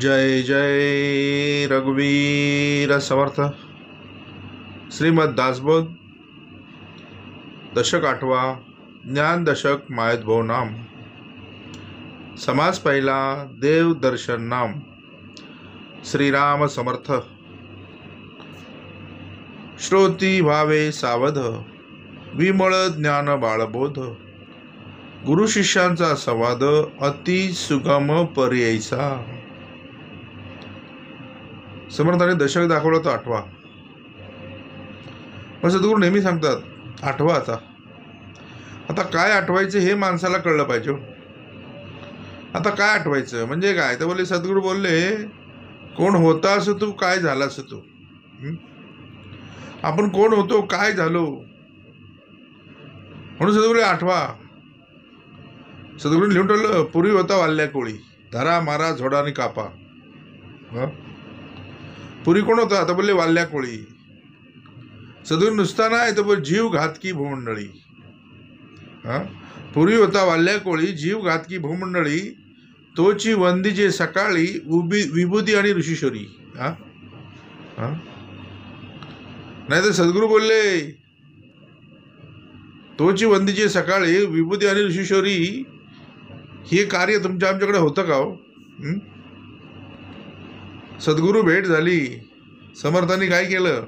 जय जय रघुवीर समर्थ। श्रीमद दासबोध दशक 8वा ज्ञान दशक मायतभव नाम। समास पहिला देव दर्शन नाम। श्रीराम समर्थ। श्रोती व्हावे सावध, विमळ ज्ञान बाळबोध। गुरु शिष्यांचा संवाद अति सुगम पर्यायचा। समर्थाने दशक दाखवला तो 8वा। पण सद्गुरू नेहमी सांगतात 8वा आता काय आठवायचं हे माणसाला कळलं पाहिजे। आता काय आठवायचं म्हणजे काय तर बोलले, सद्गुरू बोलले कोण होतास तू, काय झालास तू। आपण कोण होतो, काय झालो, म्हणून सद्गुरू 8वा। सद्गुरू लिहून ठेवलं, पूर्वी होता वाल्ल्या कोळी, धरा मारा झोडा आणि कापा। पुरी कोण होता तर बोलले वाल्ल्या कोळी। सद्गुरू नुसता नाही तर बोल जीव घातकी भूमंडळी। पूर्वी होता वाल्ल्या कोळी, जीव घातकी भूमंडळी, तोची वंदीचे सकाळी विभूती आणि ऋषीश्वरी। नाही तर सद्गुरू बोलले तोची वंदीचे सकाळी विभूती आणि ऋषीश्वरी, हे कार्य तुमच्या आमच्याकडे होतं का हो? सद्गुरू भेट झाली, समर्थांनी काय केलं,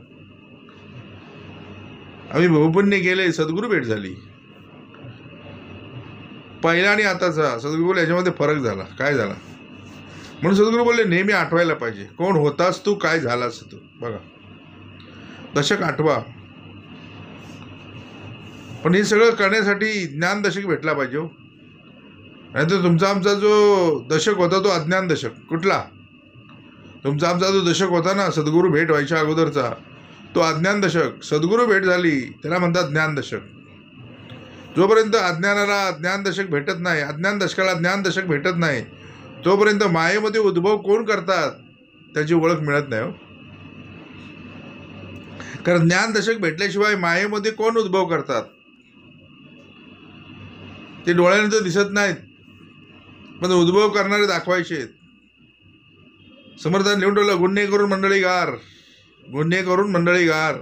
आम्ही बहुपुण्य केले, सद्गुरू भेट झाली। पहिला आणि आताचा सद्गुरू बोलले याच्यामध्ये फरक झाला, काय झाला, म्हणून सद्गुरू बोलले नेहमी आठवायला पाहिजे कोण होतास तू, काय झालास तू। बघा दशक 8वा। पण हे सगळं करण्यासाठी ज्ञान दशक भेटला पाहिजे। नाही तर तुमचा आमचा जो दशक होता तो अज्ञान दशक। कुठला? तुमचा आमचा जो दशक होता ना सद्गुरू भेट व्हायच्या अगोदरचा, तो अज्ञान दशक। सद्गुरू भेट झाली त्याला म्हणतात ज्ञान दशक। जोपर्यंत अज्ञानाला ज्ञान दशक भेटत नाही, अज्ञान दशकाला ज्ञान दशक भेटत नाही, तोपर्यंत मायेमध्ये उद्भव कोण करतात त्याची ओळख मिळत नाही हो। कारण ज्ञान दशक भेटल्याशिवाय मायेमध्ये कोण उद्भव करतात ते डोळ्याने तर दिसत नाहीत, पण उद्भव करणारे दाखवायचे। समर्थाने लिहून ठेवलं, गुन्हे करून मंडळी गार, गुन्हे करून मंडळी गार,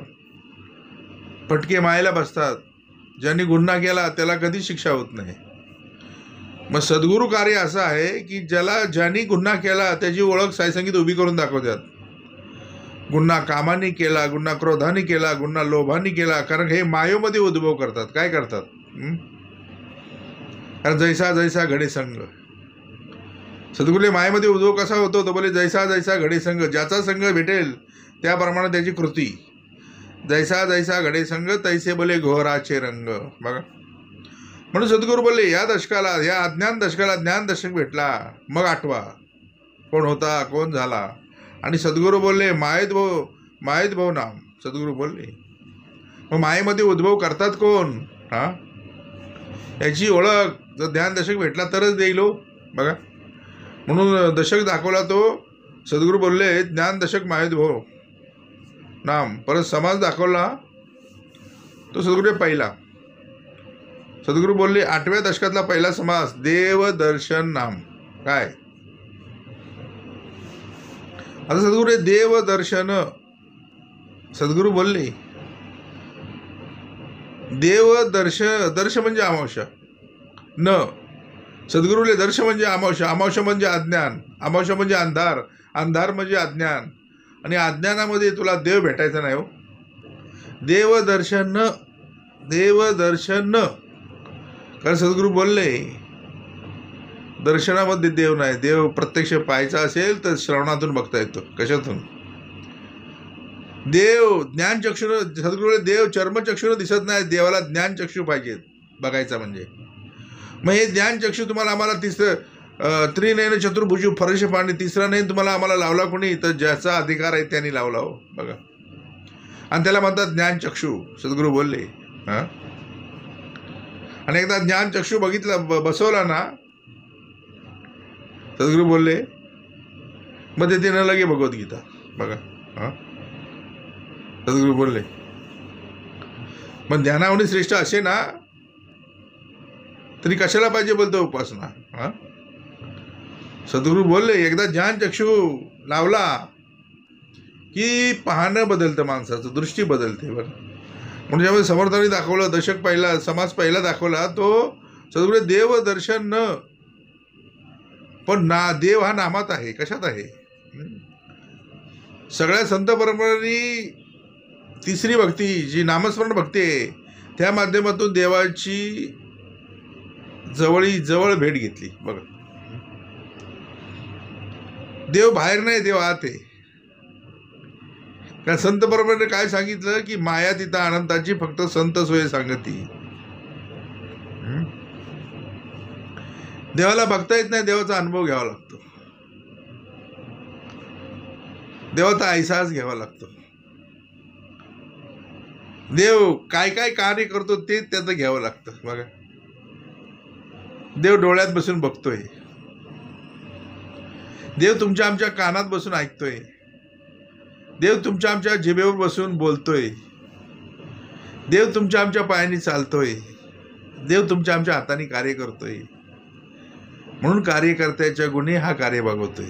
फटके मायेला बसतात। ज्यांनी गुन्हा केला त्याला कधी शिक्षा होत नाही। मग सद्गुरू कार्य असं आहे की ज्यांनी गुन्हा केला त्याची ओळख साईसंगीत उभी करून दाखवतात। गुन्हा कामाने केला, गुन्हा क्रोधाने केला, गुन्हा लोभाने केला, कारण हे मायेमध्ये उद्भव करतात। काय करतात? कारण जैसा जैसा घडे संग। सद्गुरूले मायेमध्ये उद्भव कसा होतो तर बोले जैसा जैसा घडे संग, ज्याचा संघ भेटेल त्याप्रमाणे त्याची कृती। जैसा जैसा घडे संग तैसे बोले घोराचे रंग। बघा म्हणून सद्गुरू बोलले या दशकाला, या अज्ञान दशकाला ज्ञान दशक भेटला, मग 8वा कोण होता, कोण झाला। आणि सद्गुरू बोलले मायतभव नाम। सद्गुरू बोलले मग मायेमध्ये उद्भव करतात कोण, याची ओळख जर ज्ञान दशक भेटला तरच देईल हो। बघा म्हणून दशक दाखवला तो सद्गुरू बोलले ज्ञान दशक मायतभव नाम। परत समाज दाखवला तो सद्गुरू पहिला। सद्गुरू बोलले 8व्या दशकातला पहिला समास देव दर्शन नाम। काय आता सद्गुरू देव दर्शन, सद्गुरू बोलले देव दर्श म्हणजे अमावस्या न, सद्गुरूले दर्श म्हणजे अमावस्या, अमावस्या म्हणजे अज्ञान, अमावस्या म्हणजे अंधार, अंधार म्हणजे अज्ञान, आणि अज्ञानामध्ये तुला देव भेटायचा नाही हो। देवदर्शन, देवदर्शन। कारण सद्गुरू बोलले दर्शनामध्ये देव नाही, देव प्रत्यक्ष पाहायचा असेल तर श्रवणातून बघता येतो। कशातून? देव ज्ञानचक्षुर, सद्गुरूला देव चर्मचक्षुर दिसत नाही, देवाला ज्ञानचक्षु पाहिजेत बघायचा म्हणजे। मग हे ज्ञानचक्षु तुम्हाला आम्हाला त्रिनयन चतुर्भुज फरश पाणी, तिसरा नयन तुम्हाला आम्हाला लावला कोणी तर ज्याचा अधिकार आहे त्यांनी लावला हो। बघा आणि त्याला म्हणतात ज्ञानचक्षु, सद्गुरू बोलले। आणि एकदा ज्ञानचक्षु बघितला, बसवला ना, सद्गुरू बोलले मग ते न लगे भगवद्गीता। बघा सद्गुरू बोलले मग ध्यानावणी श्रेष्ठ असे ना तरी कशाला पाहिजे बोलतो उपासना। सद्गुरू बोलले, एकदा ज्ञान चक्षु लावला की पाहणं बदलतं, माणसाचं दृष्टी बदलते बरं. म्हणजे ज्यामध्ये समर्थांनी दाखवलं, दशक पहिला, समाज पहिला दाखवला, तो सद्गुरू देव दर्शन न, पण देव हा नामात आहे. कशात आहे? सगळ्या संत परंपरांनी तिसरी भक्ती जी नामस्मरण भक्ती आहे, त्या माध्यमातून देवाची जवळ भेट घेतली बघा. देव बाहेर नाही, देव आत आहे. कारण संत परंपरेने काय सांगितलं की माया तिथं अनंताची फक्त संत सोय सांगती. देवाला बघता येत नाही, देवाचा अनुभव घ्यावा लागतो, देवाचा अहसास घ्यावा लागतो. देव काय काय कार्य करतो ते त्याचं घ्यावं लागतं बघा. देव डोळ्यात बसून बघतोय, देव तुमच्या आमच्या कानात बसून ऐकतोय, देव तुमच्या आमच्या जिभेवर बसून बोलतोय, देव तुमच्या आमच्या पायाने चालतोय, देव तुमच्या आमच्या हाताने कार्य करतोय. म्हणून कार्यकर्त्याच्या गुणी हा कार्य बघतोय.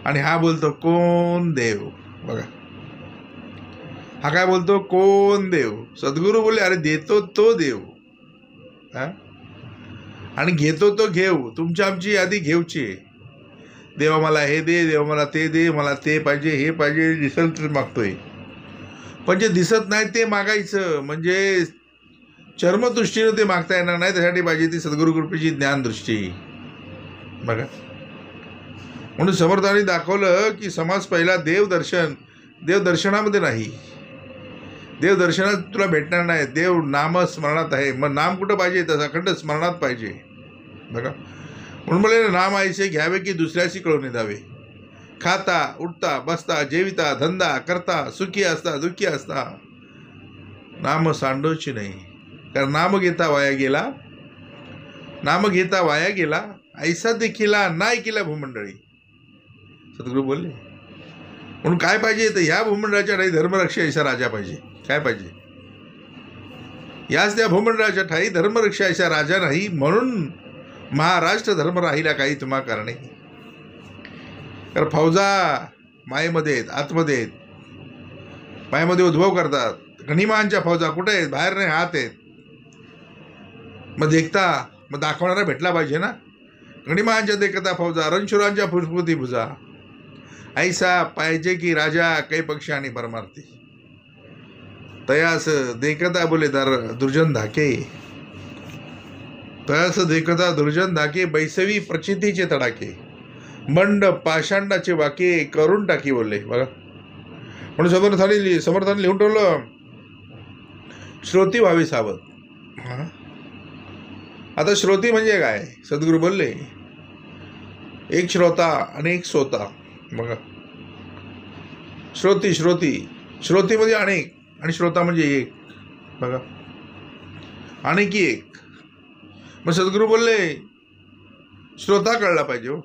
आणि हा बोलतो कोण देव बघा. हा काय बोलतो? कोण देव. सद्गुरू बोलले, अरे देतो तो देव, आणि घेतो तो घेऊ. तुमच्या आमची यादी घेऊची. देवा मला हे दे, देवा मला ते दे, मला ते पाहिजे, हे पाहिजे, दिसल तर मागतोय. पण जे दिसत नाही ते मागायचं, म्हणजे चर्मदृष्टीनं ते मागता येणार नाही. त्यासाठी पाहिजे ती सद्गुरू कृपेची ज्ञानदृष्टी बघा. म्हणून समर्थांनी दाखवलं की समाज पहिला देवदर्शन. देवदर्शनामध्ये नाही, देवदर्शनात तुला भेटणार नाही. देव नामस्मरणात आहे. मग नाम कुठं पाहिजे? तर अखंड स्मरणात पाहिजे बघा. म्हणून मला नाम आईसे घ्यावे की दुसऱ्याशी कळवून द्यावे. खाता उठता बसता जेविता धंदा करता सुखी असता दुःखी असता नाम सांडोची नाही. कारण नाम घेता वाया गेला, नाम घेता वाया गेला, ऐसा देखीला नाही केला भूमंडळी. सद्गुरू बोलले. म्हणून काय पाहिजे? तर ह्या भूमंडळाच्या ठाई धर्मरक्षा ऐसा राजा पाहिजे. काय पाहिजे? याच त्या भूमंडळाच्या ठाई धर्मरक्षा ऐसा राजा नाही. म्हणून महाराष्ट्र धर्म राहिला काही तुम्हा कारणे. तर फौजा मायेमध्ये आहेत, आतमध्ये आहेत, मायेमध्ये उद्भव करतात. गणिमांच्या फौजा कुठे आहेत? बाहेर नाही, आत आहेत. मग देखता, मग दाखवणारा भेटला पाहिजे ना. गणिमांच्या देखता फौजा, रणशुरांच्या फुसफुती भुजा, ऐसा पाहिजे की राजा काही पक्षी आणि परमार्थी. तयास देखता बोले दुर्जन धाके, तयास देखता दुर्जन धाके, बैसवी प्रचितीचे तडाके, मंड पाषांडाचे वाके करून टाकी बोलले बघा. म्हणून समर्थांनी लिहून ठेवलं, श्रोती व्हावी सावध. आता श्रोती म्हणजे काय? सद्गुरू बोलले, एक श्रोता आणि एक श्रोता बघा. श्रोती म्हणजे अनेक आणि श्रोता म्हणजे एक बघा. अनेकी एक. मग सद्गुरू बोलले श्रोता कळला पाहिजे हो.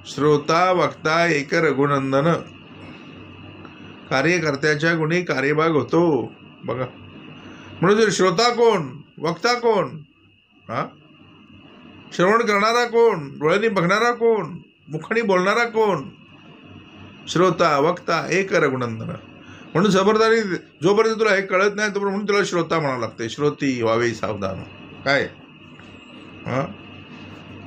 श्रोता वक्ता एक रघुनंदन, कार्यकर्त्याच्या गुणी कार्यभाग होतो बघा. म्हणून जर श्रोता कोण, वक्ता कोण, श्रवण करणारा कोण, डोळ्यांनी बघणारा कोण, मुखाने बोलणारा कोण, श्रोता वक्ता एक रघुनंदन. म्हणून समर्थांनी जोपर्यंत तुला हे कळत नाही तोपर्यंत म्हणून तुला श्रोता म्हणावं लागते. श्रोती व्हावे सावधान. काय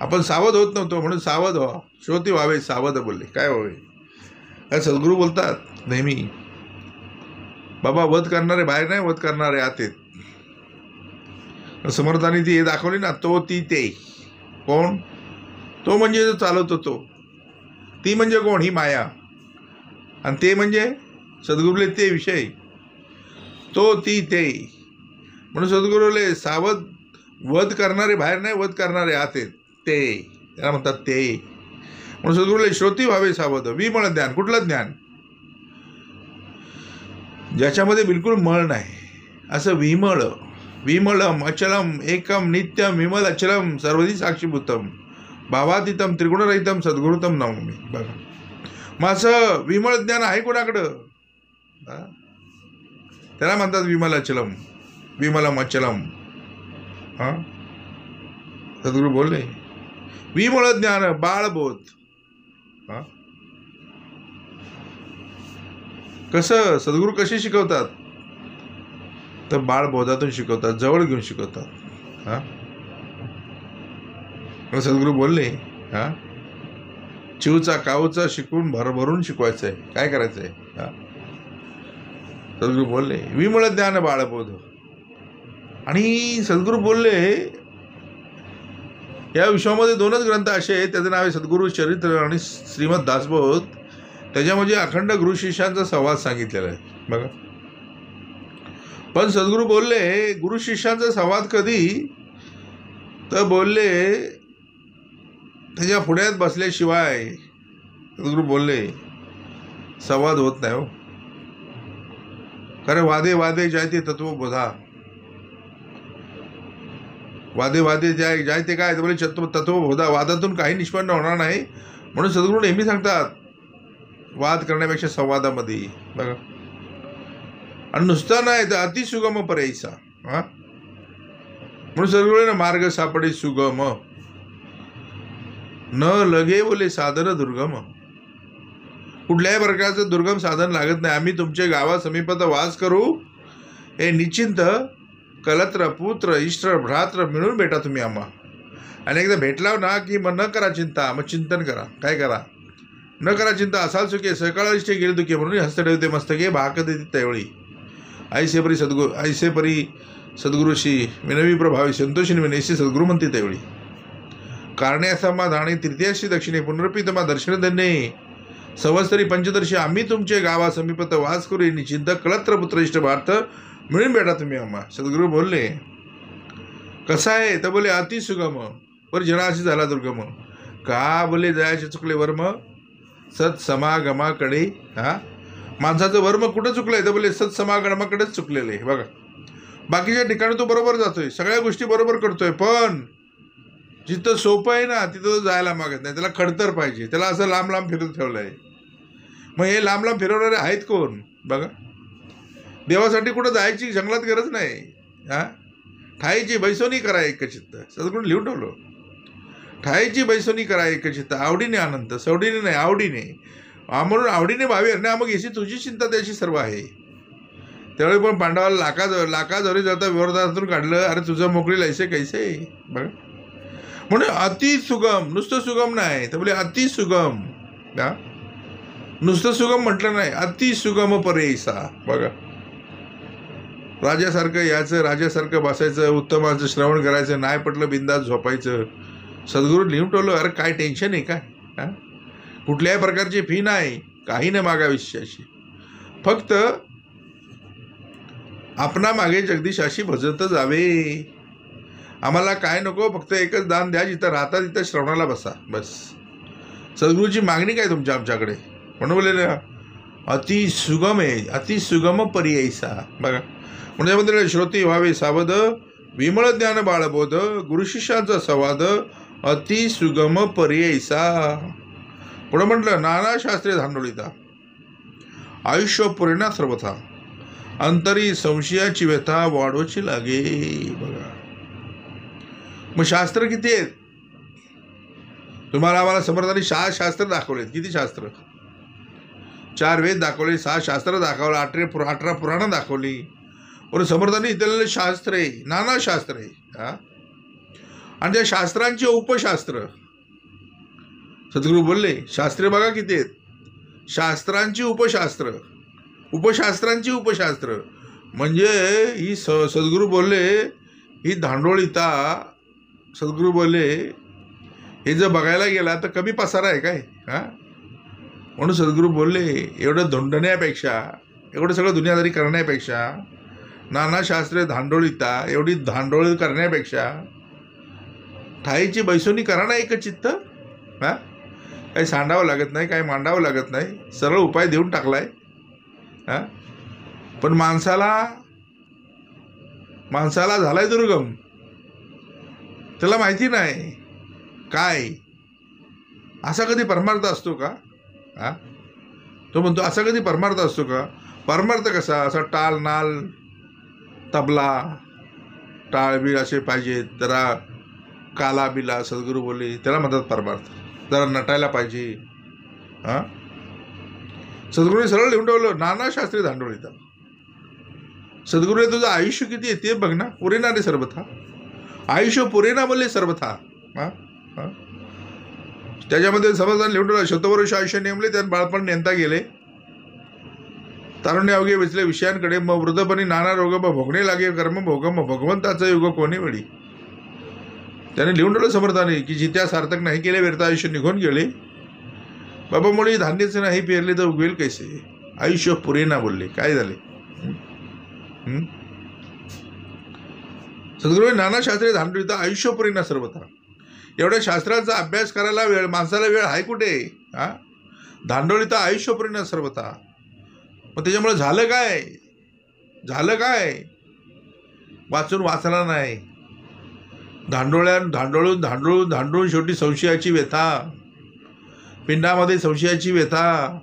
आपण सावध होत नव्हतो, म्हणून सावध व्हा. श्रोती व्हावे सावध बोलले. काय व्हावे? सद्गुरू बोलतात नेहमी, बाबा वध करणारे बाहेर नाही, वध करणारे आत आहेत. समर्थांनी ती हे दाखवली ना, तो ती ते. कोण? तो म्हणजे जो चालवतो तो. ती म्हणजे कोण? ही माया. आणि ते म्हणजे सद्गुरूले ते विषय. तो ती ते. म्हणून सद्गुरूले सावध, वध करणारे बाहेर नाही, वध करणारे आत आहेत ते, त्याला म्हणतात ते. म्हणून सद्गुरूले श्रोती व्हावे सावध. विमळ ज्ञान. कुठलं ज्ञान? ज्याच्यामध्ये बिलकुल मळ नाही, असं विमळ. विमलम अचलम एकम नित्यम विमल अचलम सर्वधी साक्षीभूतम भावातीतम त्रिगुणरहितम सद्गुरुतम नवमी बघा. मग असं विमळ ज्ञान आहे कोणाकडं? त्याला म्हणतात विमल अचलम, विमलम अचलम. सद्गुरू बोलले विमळ ज्ञान बाळबोध. हा, कसं सद्गुरू कसे शिकवतात? तर बाळबोधातून शिकवतात, जवळ घेऊन शिकवतात. हा, सद्गुरू बोलले, हा, चिवचा काऊचा शिकून भरभरून शिकवायचंय. काय करायचंय? हा, सद्गुरू बोलले विमळ ज्ञान बाळबोध. आणि सद्गुरू बोलले या विश्वामध्ये 2च ग्रंथ असे आहेत, त्याचं नाव आहे सद्गुरू चरित्र आणि श्रीमद दासबोध. त्याच्यामध्ये अखंड गुरु शिष्यांचा संवाद सांगितलेला आहे बघा. पण सद्गुरू बोलले गुरु शिष्यांचा संवाद कधी? तर बोलले त्याच्या पुढ्यात बसल्याशिवाय सद्गुरू बोलले संवाद होत नाही हो. कारण वादे वादे जायते तत्वबोधा. वादे वादे जायते काय? तर बोले तत्वबोधा. वादातून काही निष्पन्न होणार नाही. म्हणून सद्गुरू नेहमी सांगतात वाद करण्यापेक्षा संवादामध्ये बघा. आणि नुसता नाही तर अतिसुगम पर्यायचा. हा, म्हणून सद्गुरू मार्ग सापडे सुगम न लगे बोले साधन दुर्गम. कुठल्याही प्रकारचं दुर्गम साधन लागत नाही. आम्ही तुमच्या गावा समीपत वास करू हे निश्चिंत कलत्र पुत्र इष्ट भ्रात्र मिळून भेटा तुम्ही आम्हा. आणि एकदा भेटलाव ना की मग न करा चिंता, मग चिंतन करा. काय करा? न करा चिंता असाल सुखे सकाळीष्टे गेले दुखे म्हणून हस्त ठेवते मस्तके भाक देते त्यावेळी. ऐसे परी सद्गुरुशी विनवी प्रभावी संतोषी विनयशी सद्गुरू म्हणते त्यावेळी. कारणे समाधाने तृतीयाशी दक्षिणे पुनरपितमा दर्शन धन्ये संवत्सरी पंचदर्शी आम्ही तुमचे गावा समीपत वास करू निश्चिंत कलत्र पुत्र इष्ट भारत मिळून भेटा तुम्ही आम्हा. सद्गुरू बोलले कसा आहे? तर बोले अतिसुगम वर जनाशी झाला दुर्गम. का बोले जयाचे चुकले वर्म सत्समागमाकडे. हा, माणसाचं वर्म कुठं चुकलंय? तर बोले सत्समागमाकडेच चुकलेलं आहे बघा. बाकीच्या ठिकाणी तो बरोबर जातोय, सगळ्या गोष्टी बरोबर करतोय, पण जिथं सोपं आहे ना तिथं तो जायला मागत नाही. त्याला खडतर पाहिजे, त्याला असं लांब लांब फिरत ठेवलं आहे. मग हे लांब लांब फिरवणारे आहेत कोण बघा. देवासाठी कुठं जायची जंगलात गरज नाही. हा, ठाईची बैसोनी करा एकचित्त. सद्गुरू लिहून ठेवलं, ठाईची बैसोनी करा एकचित्त आवडीने आनंद सवडीने नाही आवडीने. म्हणून आवडीने भावी अरे मग याची तुझी चिंता त्याची सर्व आहे. त्यावेळी पण पांडवाला लाकाजवरी जाता विरोधातून काढलं. अरे तुझं मोकळी लायसे कैसे बघा. म्हणून अतिसुगम, नुसतं सुगम नाही तर बोले अतिसुगम. हा, नुसतं सुगम म्हटलं नाही, अतिसुगम पर्यायसा बघा. राजासारखं यायचं, राजासारखं बसायचं, उत्तमाचं श्रवण करायचं, नाही पटलं बिंदास झोपायचं. सद्गुरू लिहून ठेवलं. अरे काय टेन्शन आहे काय? हा, कुठल्याही प्रकारची फी नाही, काही नाही मागाविषयाशी. फक्त आपणा मागे जगदीशाशी भजत जावे. आम्हाला काय नको, फक्त एकच दान द्या, जिथं राहता तिथं श्रवणाला बसा बस. सद्गुरूची मागणी काय तुमच्या आमच्याकडे? म्हणून बोलले अतिसुगम आहे, अतिसुगम पर्यायसा बघा. म्हणजे त्यामध्ये श्रोती व्हावे सावध विमळ ज्ञान बाळबोध गुरुशिष्यांचा संवाद अतिसुगम पर्यायसा. पुढे म्हटलं नाना शास्त्रे धांडोळीता आयुष्य पूर्णा सर्वथा अंतरी संशयाची व्यथा वाढवची लागे बघा. मग शास्त्र किती आहेत? तुम्हाला आम्हाला समर्थांनी 6 शास्त्र दाखवलेत. किती शास्त्र? 4 वेद दाखवले, 6 शास्त्र दाखवलं, 18 पुराणं दाखवली. बरं, समर्थांनी इथले शास्त्र आहे, नाना शास्त्र आहे. हा, आणि त्या शास्त्रांचे उपशास्त्र. सद्गुरू बोलले शास्त्रे बघा किती आहेत. शास्त्रांची उपशास्त्र, उपशास्त्रांची उपशास्त्र. म्हणजे ही सद्गुरू बोलले ही धांडोळीता. सद्गुरू बोलले हे जर बघायला गेला तर कमी पसारा आहे काय? हा, म्हणून सद्गुरू बोलले एवढं धोंडण्यापेक्षा, एवढं सगळं दुनियादारी करण्यापेक्षा, नाना शास्त्रे धांडोळीता एवढी धांडोळी करण्यापेक्षा ठाईची बैसोनी करा ना एकचित्त. हा, काही सांडावं लागत नाही, काही मांडावं लागत नाही, सरळ उपाय देऊन टाकलाय. हा, पण माणसाला झालाय दुर्गम. त्याला माहिती नाही काय असा कधी परमार्थ असतो का? हा, तो म्हणतो असा कधी परमार्थ असतो का? परमार्थ कसा? असा टाल नाल तबला टाळबीळ असे पाहिजेत, जरा काला बिला सद्गुरू बोलले त्याला म्हणतात परमार्थ. जरा नटायला पाहिजे. हां, सद्गुरूने सरळ लिहून ठेवलं, नाना शास्त्री धांडोळीता. सद्गुरूने तुझं आयुष्य किती आहे ते बघ ना. पुरेना रे सर्वथा, आयुष्य पुरेना बोलले सर्वथा. हां हां, त्याच्यामध्ये समजताना लिहून ठेवलं, शतवर्ष आयुष्य नेमले त्यात बाळपण नेमता गेले, तारुण्य अवघे वेचले विषयांकडे, मग वृद्धपणी नाना रोग मग भोगणे लागे कर्म भोग, मग भगवंताचं युग कोणी वेळी. त्याने लिहून ठेवलं समर्थाने की जित्या सार्थक नाही केले व्यर्थ आयुष्य निघून गेले, बाबा मुळे धान्यच नाही पेरले तर उगवेल कैसे. आयुष्य पुरेना बोलले. काय झाले. सद्गुरू नाना शास्त्री धांडोळीता आयुष्य पुरेना सर्वथा. एवढ्या शास्त्राचा अभ्यास करायला वेळ, माणसाला वेळ आहे कुठे. हा, धांडोळीता आयुष्य पुरेना सर्वथा. मग त्याच्यामुळे झालं काय, झालं काय, वाचून वाचला नाही. धांडोळून शेवटी संशयाची व्यथा, पिंडामध्ये संशयाची व्यथा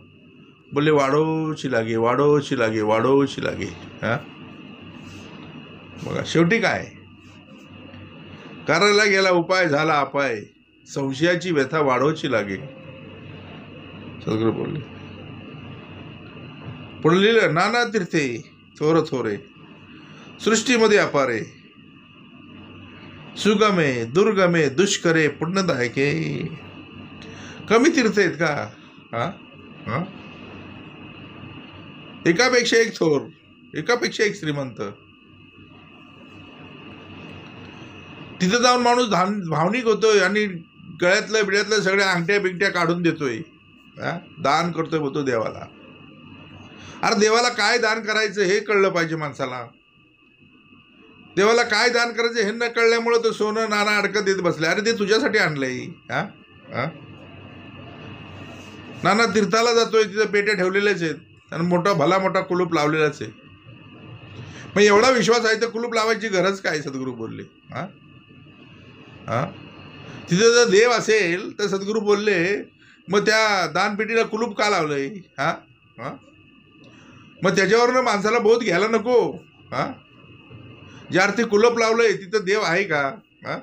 बोलले वाढोची लागे वाढोची लागे वाढोची लागे. हा, बघा शेवटी काय, करायला गेला उपाय झाला अपाय, संशयाची व्यथा वाढोची लागे. सद्गुरू बोलले. पुढे लिहिलं, नाना तीर्थे थोर थोरे सृष्टीमध्ये अपारे, सुगमे दुर्गमे दुष्करे पुण्यदायके. कमी तीर्थ आहेत का. हा हा, एकापेक्षा एक थोर, एकापेक्षा एक श्रीमंत. तिथं जाऊन माणूस भावनिक होतोय आणि गळ्यातलं बिड्यातलं सगळ्या अंगठ्या बिंगट्या काढून देतोय. दान करतोय बोलतो देवाला. अरे देवाला काय दान करायचं हे कळलं पाहिजे माणसाला. देवाला काय दान करायचं हे न कळल्यामुळं तो सोनं नाना अडकत देत बसले. अरे ते तुझ्यासाठी आणलंय. हा हा, नाना तीर्थाला जातोय, तिथं पेट्या ठेवलेल्याच आहेत आणि मोठा भला मोठा कुलूप लावलेलाच आहे. मग एवढा विश्वास आहे तर कुलूप लावायची गरज काय. सद्गुरू बोलले. हा हा, तिथे जर देव असेल तर सद्गुरू बोलले मग त्या दानपेटीला कुलूप का लावलंय. हा हा, मग त्याच्यावरनं माणसाला बोध घ्यायला नको. हा, ज्या अर्थी कुलूप लावलंय तिथं देव आहे का. हा,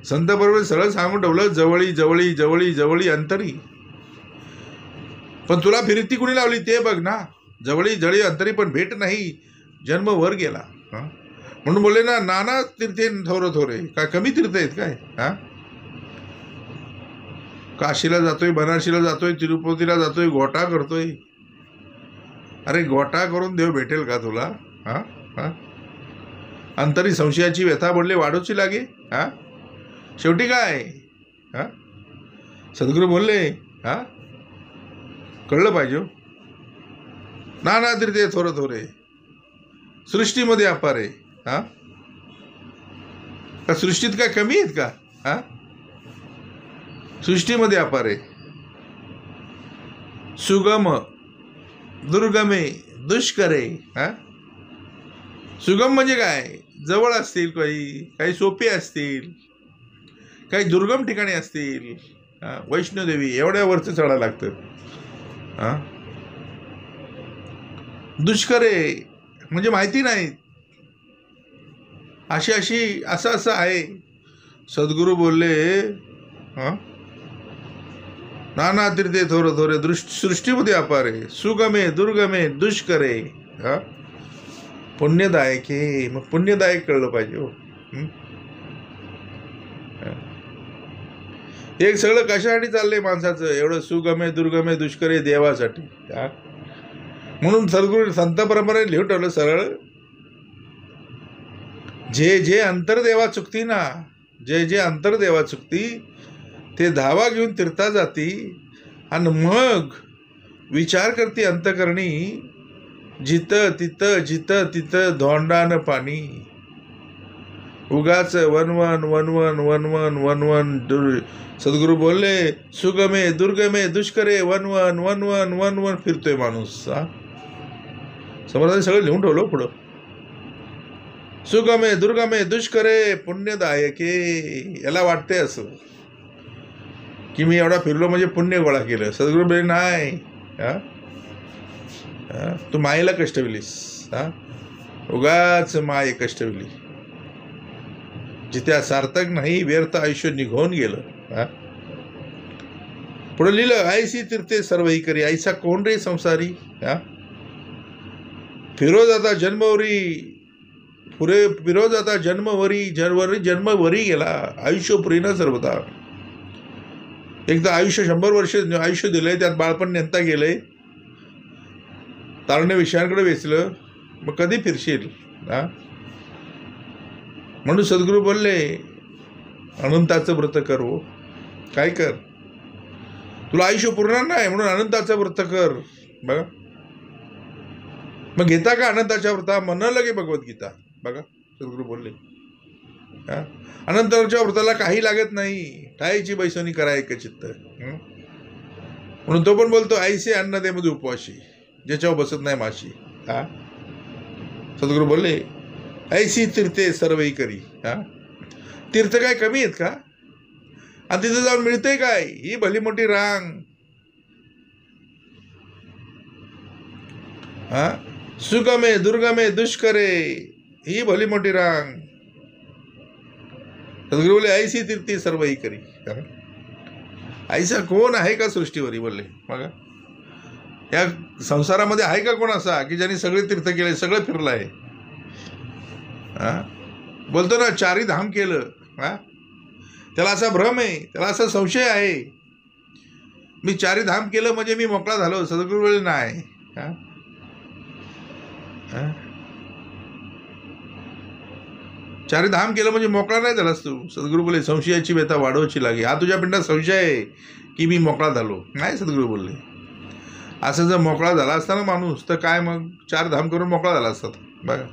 संत बरोबर सरळ सांगून ठेवलं, जवळी जवळी जवळी जवळी अंतरी. पण तुला फिरती कुणी लावली ते बघ ना. जवळी जवळी अंतरी पण भेट नाही, जन्म वर गेला. हा, म्हणून बोलले ना, नाना तीर्थे थोर थोरे. काय कमी तीर्थ आहेत काय. हा, काशीला जातोय, बनारसीला जातोय, तिरुपतीला जातोय, गोटा करतोय. अरे गोटा करून देव भेटेल का तुला. हा हा, अंतरी संशयाची व्यथा बोलले वाढूची लागे. हा, शेवटी काय. हा, सद्गुरू बोलले. हा, कळलं पाहिजे. नाना तीर्थे थोर थोरे सृष्टीमध्ये अपारे. हा, का सृष्टीत काय कमी आहेत का. हा, सृष्टीमध्ये अपारे. सुगम दुर्गमे दुष्करे. हा, सुगम म्हणजे काय, जवळ असतील, काही सोपे असतील, काही दुर्गम ठिकाणी असतील. वैष्णोदेवी एवढ्या वरचं चढायला लागतं. हा, दुष्करे म्हणजे माहिती नाही, अशी अशी असं असं आहे. सद्गुरू बोलले. हा, नाना तीर्थे थोर थोरे सृष्टीमध्ये अपारे, सुगमे दुर्गमे दुष्करे. हा, पुण्यदायके. मग पुण्यदायक कळलं पाहिजे. हो, एक सगळं कशासाठी चाललंय माणसाचं, एवढं सुगमे दुर्गमे दुष्करे देवासाठी. हा, म्हणून सद्गुरू संत परंपरेने लिहून ठेवलं सरळ, जे जे अंतर्देवा चुकती ना, जे जे अंतर्देवा चुकती ते धावा घेऊन तीर्था जाती आणि मग विचार करती अंतकरणी, जिथं तिथं जिथं तिथं धोंडान पाणी. उगाच वनवन वनवन वनवन वनवन. सद्गुरू बोलले सुगमे दुर्गमे दुष्करे वनवन वनवन वनवन फिरतोय माणूस. हा, समर्थाने सगळं लिहून ठेवलं पुढं. सुगमे दुर्गमे दुष्करे पुण्यदायके. याला वाटते असं की मी एवढा फिरलो म्हणजे पुण्य गोळा केलं. सद्गुरू बोलले नाही. हा, तू मायेला कष्टविलीस. हा, उगाच माये कष्टविली. जित्या सार्थक नाही व्यर्थ आयुष्य निघून गेलं. पुढे लिहिलं, ऐसी तीर्थे सर्वही करी ऐसा कोण रे संसारी. फिरोज आता जन्मवरी फिरोज आता जन्मवरी जन्मवरी गेला आयुष्य पुरी न सर्वता. एक तर आयुष्य 100 वर्ष आयुष्य दिलंय, त्यात बाळपण नेता गेलंय, तारणे विषयांकडे वेचलं, मग कधी फिरशील. म्हणून सद्गुरू बोलले, अनंताचं व्रत कर. हो काय कर, तुला आयुष्य पुरणार नाही म्हणून अनंताचं व्रत कर. बघा मग घेता का अनंताच्या व्रता, म्हणणं लगे भगवद्गीता. बघा सद्गुरू बोलले, अनंताच्या व्रताला काही लागत नाही, ठाईची बैसोनी करा एक चित्त. म्हणून तो पण बोलतो, ऐसे अन्न दे मध्ये उपवाशी ज्याच्यावर बसत नाही माशी. सद्गुरू बोलले, ऐसी तीर्थे सर्वही करी. तीर्थ काय कमी आहेत का, आणि तिथं जाऊन मिळतंय काय, ही भली मोठी रांग. सुगमे दुर्गमे दुष्करे, ही भली मोठी रांग. सद्गुरू बोलले, ऐसी तीर्थी सर्वही करी. ऐसा कोण आहे का सृष्टीवरी. बोलले बघा, या संसारामध्ये आहे का कोण असा की ज्यांनी सगळे तीर्थ केले, सगळं फिरलं आहे. बोलतो ना, 4 धाम केलं. त्याला असा भ्रम आहे, त्याला असा संशय आहे, मी 4 धाम केलं म्हणजे मी मोकळा झालो. सद्गुरू बोलले नाही. 4 धाम केलं म्हणजे मोकळा नाही झालास तू. सद्गुरू बोलले, संशयाची व्यथा वाढवायची लागे. हा तुझ्या पिंडात संशय आहे की मी मोकळा झालो. नाही, सद्गुरू बोलले, असं जर मोकळा झाला असता ना माणूस, तर काय मग 4 धाम करून मोकळा झाला असता. बघा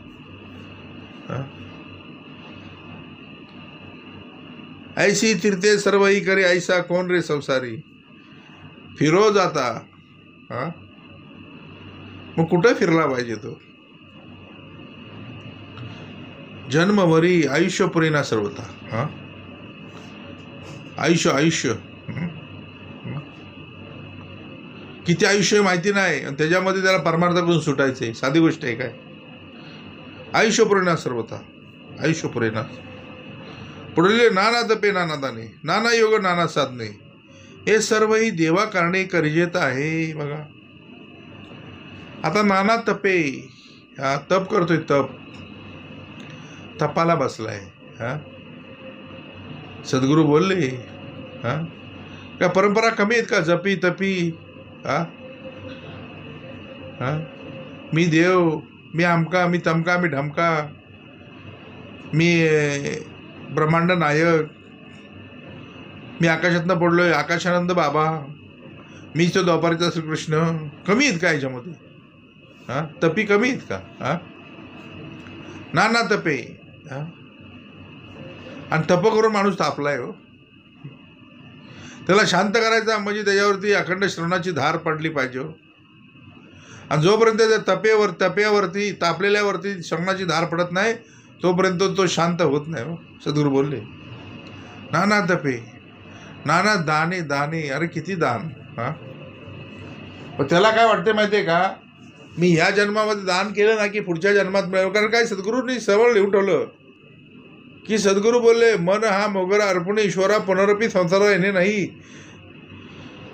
ऐसी तीर्थे सर्वही करे ऐसा कोण रे संसारी. फिरोज आता मग कुठं फिरला पाहिजे तो. जन्मवरी आयुष्य पुरे ना सर्वता. आयुष्य किती आयुष्य माहिती नाही, आणि त्याच्यामध्ये त्याला परमार्थाकडून सुटायचे. साधी गोष्ट आहे काय. आयुष्य पुरे ना सर्वता, आयुष्य पुरे ना. पुढे नाना तपे नाना दाने, नाना योग नाना साधने, हे सर्वही देवा कारणे करिजेत आहे. बघा आता नाना तपे, तप करतोय, तपाला बसलाय. सद्गुरू बोलले, का परंपरा कमी आहेत का, जपी तपी. मी देव, मी आमका, मी तमका, मी ढमका, मी ब्रह्मांड नायक, मी आकाशातनं पडलोय, आकाशानंद बाबा, मीच तो द्वापारीचा श्रीकृष्ण. कमी आहेत का याच्यामध्ये. तपी कमी आहेत का. नाना तपे, आणि तप करून माणूस तापलाय. हो त्याला शांत करायचा म्हणजे त्याच्यावरती अखंड श्रवणाची धार पडली पाहिजे. आणि जोपर्यंत त्या तप्यावरती तापलेल्यावरती श्रवणाची धार पडत नाही, तोपर्यंत तो शांत होत नाही. हो सद्गुरू बोलले, नाना तपे नाना दाने दाने. अरे किती दान. पण त्याला काय वाटते माहिती आहे का, मी ह्या जन्मामध्ये दान केलं ना की पुढच्या जन्मात मिळेल. कारण काय, सद्गुरूंनी सरळ लिहून ठेवलं की सद्गुरू बोलले, मन हा मोगरा अर्पण ईश्वरा पुनरपी संसाराला येणे नाही.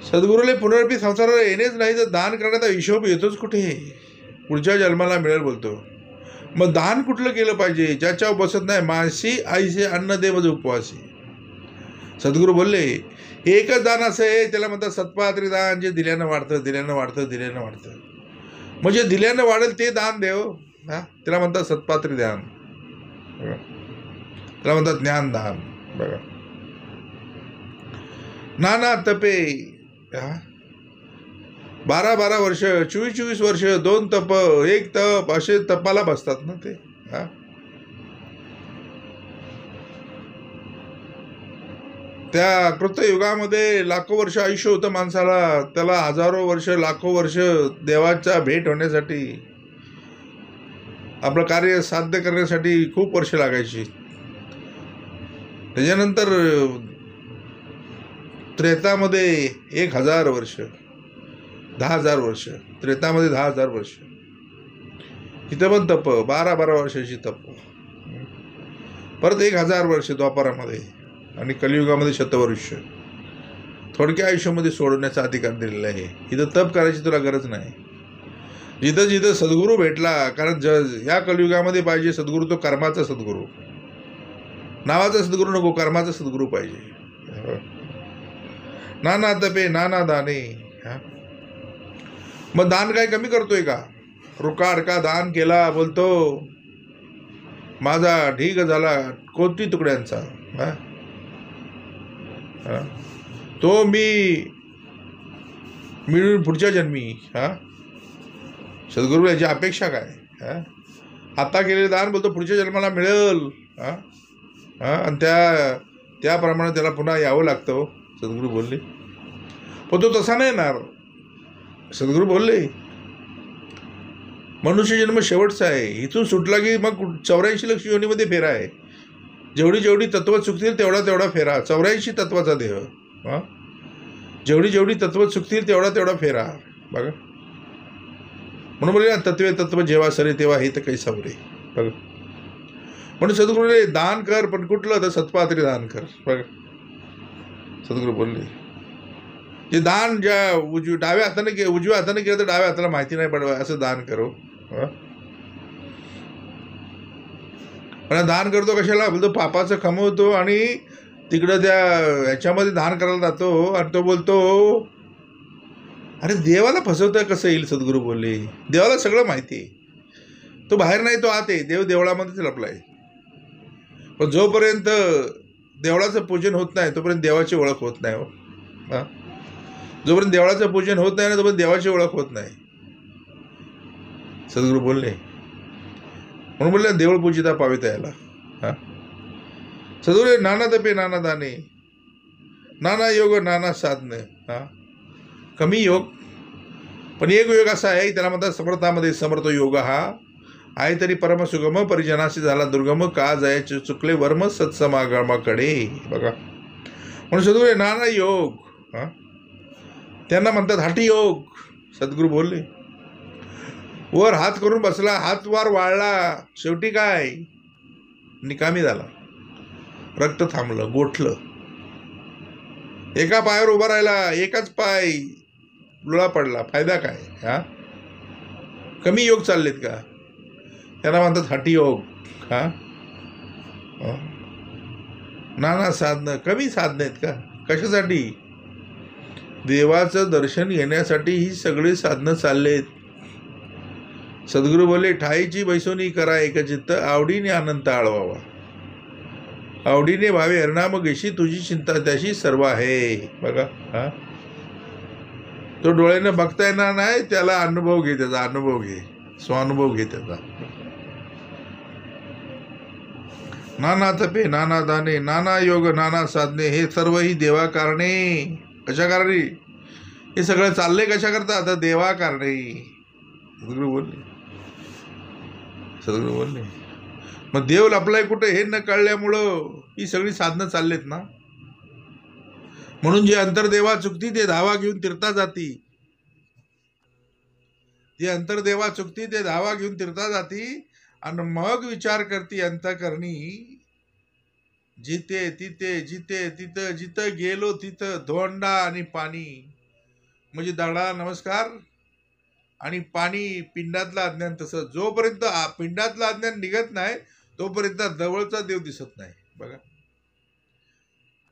सद्गुरूले पुनरपी संसाराला येणेच नाही तर दान करण्याचा हिशोब येतोच कुठे, पुढच्या जन्माला मिळेल बोलतो. मग दान कुठलं केलं पाहिजे, ज्याच्यावर बसत नाही माशी आईसे अन्न दे मज उपवासी. सद्गुरू बोलले, एकच दान असं आहे, त्याला म्हणतात सत्पात्री दान, जे दिल्यानं वाढतं, दिल्यानं वाढतं, दिल्यानं वाढतं. म्हणजे दिल्यानं वाढेल ते दान देव. त्याला म्हणतात सत्पात्री दान, त्याला म्हणतात ज्ञानदान. बघा नाना तपे, 12 वर्ष, 24 वर्ष, 2 तप, 1 तप, असे तपाला बसतात ना ते. त्या कृतयुगामध्ये लाखो वर्ष आयुष्य होतं माणसाला. त्याला हजारो वर्ष, लाखो वर्ष देवाच्या भेट होण्यासाठी, आपलं कार्य साध्य करण्यासाठी खूप वर्ष लागायची. त्याच्यानंतर त्रेतामध्ये 1000 वर्ष, 10,000 वर्ष, त्रेतामध्ये 10,000 वर्ष. इथं पण तप, 12 वर्षाची तप. परत 1000 वर्ष द्वापारामध्ये आणि कलियुगामध्ये शतवर्ष. थोडक्या आयुष्यामध्ये सोडवण्याचा अधिकार दिलेला आहे. इथं तप करायची तुला गरज नाही. जिथं जिथं सद्गुरू भेटला, कारण या कलियुगामध्ये पाहिजे सद्गुरू तो कर्माचा सद्गुरू, नावाचा सद्गुरू नको, कर्माचा सद्गुरू पाहिजे. नाना तपे नाना दाने. मग दान काय कमी करतोय का? रुका अडका दान केला, बोलतो माझा ढीग झाला कोटी तुकड्यांचा. तो मी मिळून पुढच्या जन्मी. सद्गुरू याची अपेक्षा काय? आता केलेले दान बोलतो पुढच्या जन्माला मिळेल. आणि त्याप्रमाणे त्याला पुन्हा यावं लागतं. सद्गुरू बोलले. पण तो तसा नाही येणार. सद्गुरू बोलले मनुष्य जन्म शेवटचा आहे. इथून सुटला की मग 84 लक्ष योनीमध्ये फेरा आहे. जेवढी जेवढी तत्व चुकतील तेवढा तेवढा फेरा. 84 तत्वाचा देह. जेवढी जेवढी तत्व चुकतील तेवढा तेवढा फेरा. बघा म्हणून बोलले ना, तत्वे तत्व जेव्हा सरे तेव्हा हे तर काही सावरे. बघा म्हणून सद्गुरूने दान कर, पण कुठलं तर सत्पात्री दान कर. बघा सद्गुरू बोलले जे दान ज्या डाव्या हाताने केलं तर डाव्या हाताला माहिती नाही पडवा असं दान करो. पण दान करतो कशाला? बोलतो पापाचं कमवतो आणि तिकडं त्या ह्याच्यामध्ये दान करायला जातो आणि तो बोलतो अरे देवाला फसवतं कसं येईल? सद्गुरू बोलले देवाला सगळं माहिती आहे. तो बाहेर नाही, तो आत आहे. देव देवळामध्येच लपलाय. पण जोपर्यंत देवळाचं पूजन होत नाही तोपर्यंत देवाची ओळख होत नाही. हो जोपर्यंत देवळाचं पूजन होत नाही ना तोपर्यंत देवाची ओळख होत नाही. सद्गुरू बोलले म्हणून बोलले देवळ पूजिता पाविता याला. सद्गुरू नाना तपे नाना दाने, नाना योग नाना साधने. कमी योग पण एक योग असा आहे त्याला म्हणतात समर्थामध्ये समर्थ योग हा आहे तरी परम सुगम परिजनाशी झाला दुर्गम का जायचे चुकले वर्म सत्समागमाकडे. बघा म्हणून सद्गुरू नाना योग त्यांना म्हणतात हाटी योग. सद्गुरू बोलले वर हात करून बसला, हात वर वाळला, शेवटी काय निकामी झाला. रक्त थांबलं, गोठलं. एका पायावर उभा राहिला, एकाच पाय लुळा पडला, फायदा काय? कमी योग चाललेत का? त्यांना म्हणतात हाटी योग. नाना साधनं, कमी साधनं आहेत का? कशासाठी? देवाचं दर्शन घेण्यासाठी ही सगळी साधनं चाललेत. सद्गुरू बोलले ठाईची बैसोनी करा एकचित्त, आवडीने आनंद आळवावा. आवडीने भावे हरिनाम घेशी, तुझी चिंता त्याशी सर्व आहे. बघा तो डोळ्यानं बघता येणार नाही, त्याला अनुभव घे, त्याचा अनुभव घे, स्वानुभव घे त्याचा. नाना तपे नाना दाने, नाना योग नाना साधने, हे सर्व ही देवा कारणे. कशा कारणे? हे सगळं चाललंय कशा करता? आता देवा कारणे. सद्गुरू बोलले मग देव लपलाय कुठे हे न कळल्यामुळं ही सगळी साधनं चाललेत ना. म्हणून जे अंतर्देवा चुकती ते धावा घेऊन तीर्था जाती. जे अंतर्देवा चुकती ते धावा घेऊन तीर्था जाती आणि मग विचार करती अंतःकरणी, जिथे तिथे जिथे तिथं जिथं गेलो तिथं धोंडा आणि पाणी. म्हणजे दगडाला नमस्कार आणि पाणी पिंडातलं अज्ञान. तसं जोपर्यंत पिंडातलं अज्ञान निघत नाही तोपर्यंत जवळचा देव दिसत नाही. बघा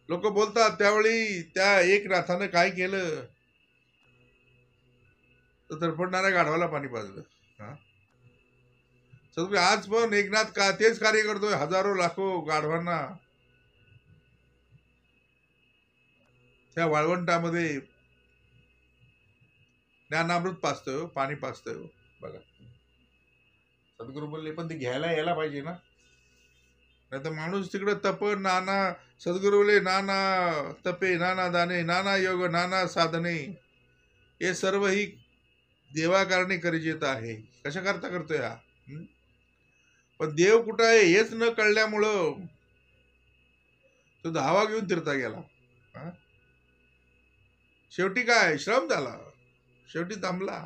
लोक बोलतात त्यावेळी त्या एक नाथानं काय केलं तर तडफडणाऱ्या गाढवाला पाणी पाजलं. सगळे आज पण एकनाथ का तेच कार्य करतोय. हजारो लाखो गाढवांना त्या वाळवंटामध्ये ज्ञानामृत पाजतोय, पाणी पाजतोय. बघा सद्गुरू बोलले पण ते घ्यायला यायला पाहिजे ना. नाही तर माणूस तिकडे तप नाना. सद्गुरू बोलले नाना तपे नाना दाने, नाना योग नाना साधने, हे सर्व ही देवाकारणे करिजेत आहे. कशा करता करतोय हा? पण देव कुठं आहे हेच न कळल्यामुळं तो धावा घेऊन तीर्था गेला. शेवटी काय श्रम झाला, शेवटी थांबला.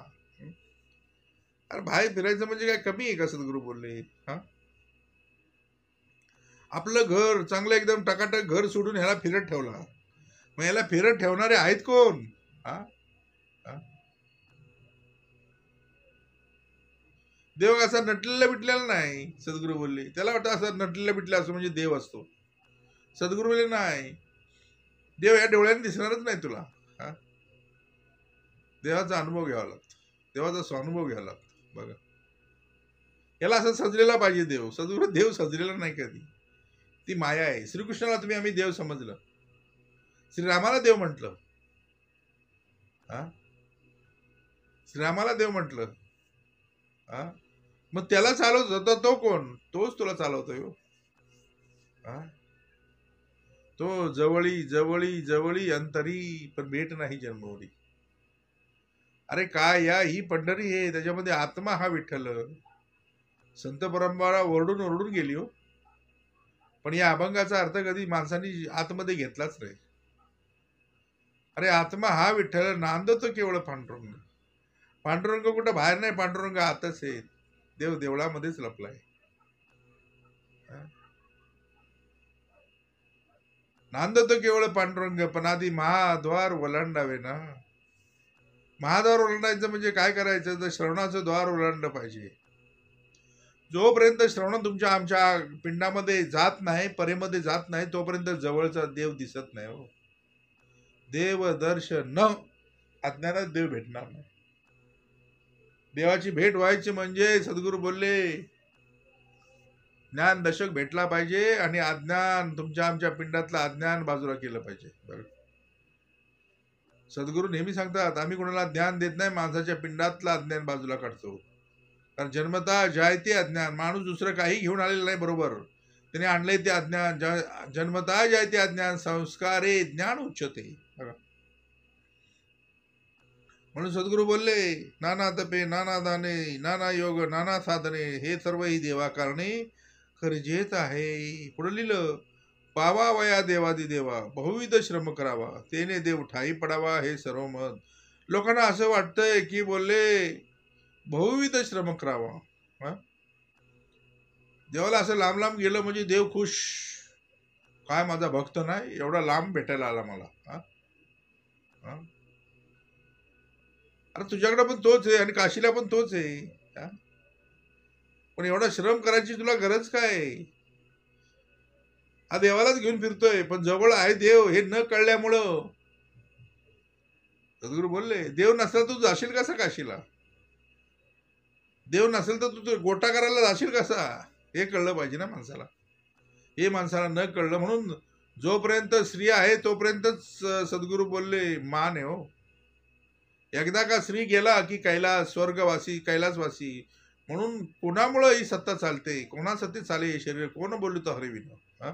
अरे बाहेर फिरायचं म्हणजे काय कमी आहे का? सद्गुरू बोलले आपलं घर चांगलं एकदम टकाटक घर सोडून ह्याला फिरत ठेवला. मग याला फिरत ठेवणारे आहेत कोण? हा हा? देव असा नटलेला बिटलेला नाही. सद्गुरू बोलले त्याला वाटतं असं नटलेला बिटला असं म्हणजे देव असतो. सद्गुरू बोलले नाही, देव या डोळ्याने दिसणारच नाही तुला. हा? देवाचा अनुभव घ्यावा लागतो, देवाचा स्वानुभव घ्यावा लागतो. बघा, याला असं सजलेला पाहिजे देव. सद्गुरू देव सजलेला नाही कधी, ती माया आहे. श्रीकृष्णाला तुम्ही आम्ही देव समजलं, श्रीरामाला देव म्हटलं. हा? श्रीरामाला देव म्हटलं. हा? मग त्याला चालवत होता तो कोण? तोच तुला चालवतोय हो. हा? तो जवळी जवळी जवळी अंतरी, पण भेट नाही जन्मोरी. अरे काय या ही पंढरी आहे, त्याच्यामध्ये आत्मा हा विठ्ठल. संत परंपरा ओरडून ओरडून गेली हो, पण या अभंगाचा अर्थ कधी माणसांनी आतमध्ये घेतलाच नाही. अरे आत्मा हा विठ्ठल, नांदतो केवळ पांडुरंग. पांडुरंग कुठं बाहेर नाही, पांडुरंग आतच आहे. देव देवळामध्येच लपलाय. नांदतो केवळ पांडुरंग, पण आधी महाद्वार ओलांडावे ना. महाद्वार ओलांडायचं म्हणजे काय करायचं, तर श्रवणाचं द्वार ओलांडलं पाहिजे. जोपर्यंत श्रवण तुमच्या आमच्या पिंडामध्ये जात नाही, परेमध्ये जात नाही, तोपर्यंत जवळचा देव दिसत नाही हो. देव दर्शन अज्ञानात देव भेटणार नाही. देवाची भेट व्हायची म्हणजे सद्गुरू बोलले ज्ञान दशक भेटला पाहिजे आणि अज्ञान तुमच्या आमच्या पिंडातलं अज्ञान बाजूला केलं पाहिजे. बरं, सद्गुरू नेहमी सांगतात आम्ही कोणाला ज्ञान देत नाही, माणसाच्या पिंडातलं अज्ञान बाजूला काढतो. कारण जन्मता जायते अज्ञान, माणूस दुसरं काही घेऊन आलेलं नाही. बरोबर, त्याने आणलंय ते अज्ञान. जन्मता जायते अज्ञान, संस्कारे ज्ञान उच्चते. बघा, म्हणून सद्गुरू बोलले नाना तपे नाना दाने नाना योग नाना साधने, हे सर्व ही देवा कारणे खरजेच आहे. पुढे लिहिलं पावावया देवादी देवा, बहुविध श्रम करावा, तेने देव ठाई पडावा, हे सर्व मत. लोकांना असं वाटतंय की बोलले बहुविध श्रम करावा. हा? देवाला असं लांब लांब गेलं म्हणजे देव खुश. काय माझा भक्त नाही, एवढा लांब भेटायला आला मला. हा? हा? अरे तुझ्याकडे पण तोच आहे आणि काशीला पण तोच आहे. हा? पण एवढा श्रम करायची तुला गरज काय? हा देवालाच घेऊन फिरतोय, पण जवळ आहे देव हे न कळल्यामुळं. सद्गुरू बोलले देव नसला तू जाशील कसा काशीला? देव नसेल तर तू गोटा करायला जाशील कसा? हे कळलं पाहिजे ना माणसाला. हे माणसाला न कळलं, म्हणून जोपर्यंत स्त्री आहे तोपर्यंतच सद्गुरू बोलले मान आहे हो. एकदा का स्त्री गेला की कैलास, स्वर्गवासी, कैलासवासी. म्हणून कोणामुळं ही सत्ता चालते, कोणासाठी चाले हे शरीर, कोण बोललो तो हरिविन. हा?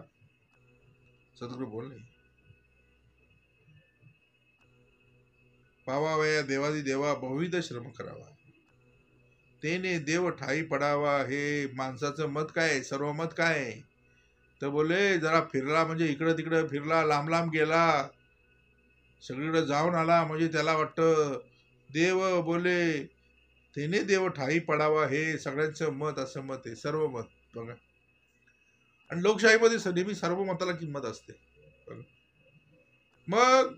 सद्गुरू बोलले पावावया देवादी देवा, बहुविध श्रम करावा, तेने देव ठाई पडावा. हे माणसाचं मत काय, सर्व मत काय? तर बोले जरा फिरला म्हणजे इकडं तिकडं फिरला, लांब लांब गेला, सगळीकडे जाऊन आला म्हणजे त्याला वाटतं देव. बोले तेने देव ठाई पडावा, हे सगळ्यांचं मत, असं मत आहे, सर्व मत. बघा, आणि लोकशाहीमध्ये नेहमी सर्व मताला किंमत असते. बघा, मग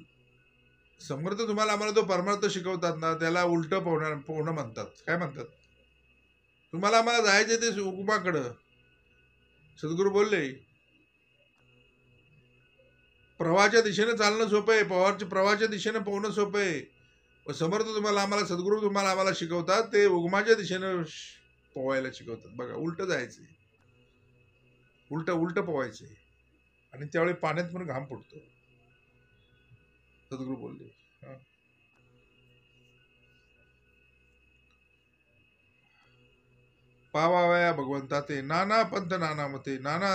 समर्थ तुम्हाला आम्हाला तो परमार्थ शिकवतात ना, त्याला उलट पोहणं म्हणतात. काय म्हणतात? तुम्हाला आम्हाला जायचं ते उगमाकडं. सद्गुरू बोलले प्रवाहाच्या दिशेने चालणं सोपं आहे, प्रवाहाच्या दिशेने पोहणं सोपं आहे. समर्थ तुम्हाला आम्हाला, सद्गुरू तुम्हाला आम्हाला शिकवतात ते उगमाच्या दिशेने पोहायला शिकवतात. बघा, उलट जायचंय, उलट उलट पोहायचंय, आणि त्यावेळी पाण्यात पण घाम फुटतो. सद्गुरू बोलले पावावया भगवंता ते नाना पंथ नाना मते, नाना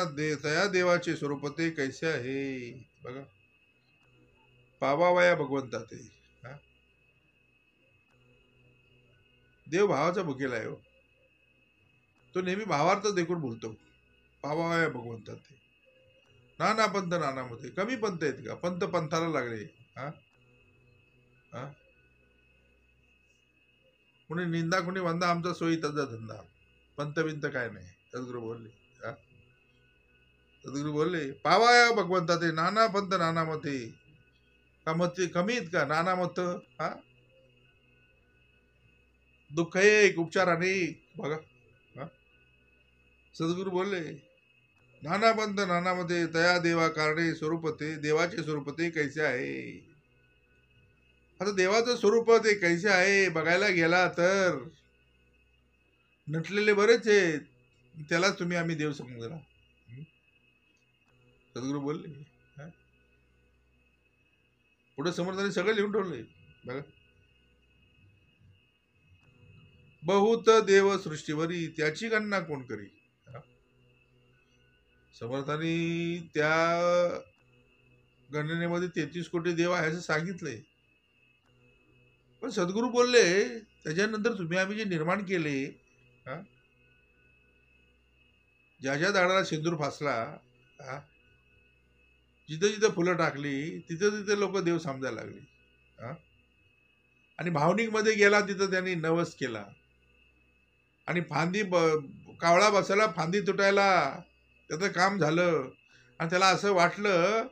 तया देवाचे स्वरूप ते कैसे आहे. बघा, पावावया भगवंता ते. हा? देव भावाचा भुकेला आहे हो. तो नेहमी भावार्थ देखून बोलतो. पावावया भगवंता ते नाना पंथ नाना मते. कमी पंथ आहेत का? पंथ पंथाला लागले. हा? हा? कुणी निंदा कुणी वंदा, आमचा सोयी त्याचा धंदा. पंत बिंत काय नाही. सद्गुरू बोलले. सद्गुरू बोलले, पावाया भगवंता ते नाना पंथ नाना मते. का मत कमी आहेत का? नाना मत. हा, दुःख एक, उपचार अनेक. बघा, हा? सद्गुरू बोलले, नाना पंथ नाना मते तया देवा कारणे स्वरूप ते. देवाचे स्वरूप ते कैसे आहे? आता देवाचं स्वरूप ते कैसे आहे बघायला गेला तर नटलेले बरेच आहेत. त्यालाच तुम्ही आम्ही देव समजला. सद्गुरू बोलले. हा? पुढे समर्थांनी सगळं लिहून ठेवलंय बघा. बहुत देव सृष्टीवरी त्याची गणना कोण करी. समर्थांनी त्या गणनेमध्ये 33 कोटी देव आहे असं सांगितलंय. पण सद्गुरू बोलले त्याच्यानंतर तुम्ही आम्ही जे निर्माण केले, ज्या ज्या झाडाला सिंदूर फासला, जिथं जिथं फुलं टाकली तिथं तिथं लोक देव समजायला लागले. आणि भावनिक मध्ये गेला तिथं त्यांनी नवस केला. आणि फांदी कावळा बसायला, फांदी तुटायला त्याचं काम झालं. आणि त्याला असं वाटलं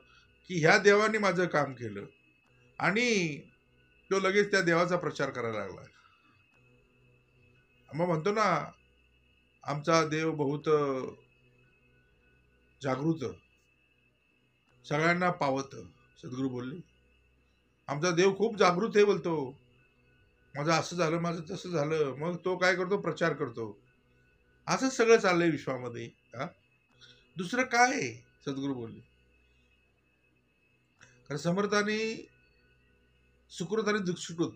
की ह्या देवाने माझं काम केलं. आणि तो लगेच त्या देवाचा प्रचार करायला लागला. मग म्हणतो ना, आमचा देव बहुत जागृत, सगळ्यांना पावत. सद्गुरू बोलले, आमचा देव खूप जागृत आहे. बोलतो, माझं असं झालं, माझं तसं झालं. मग तो काय करतो? प्रचार करतो. असंच सगळं चाललंय विश्वामध्ये. दुसरं काय? सद्गुरू बोलले. कारण समर्थांनी सुकृत आणि दुःखसुकृत,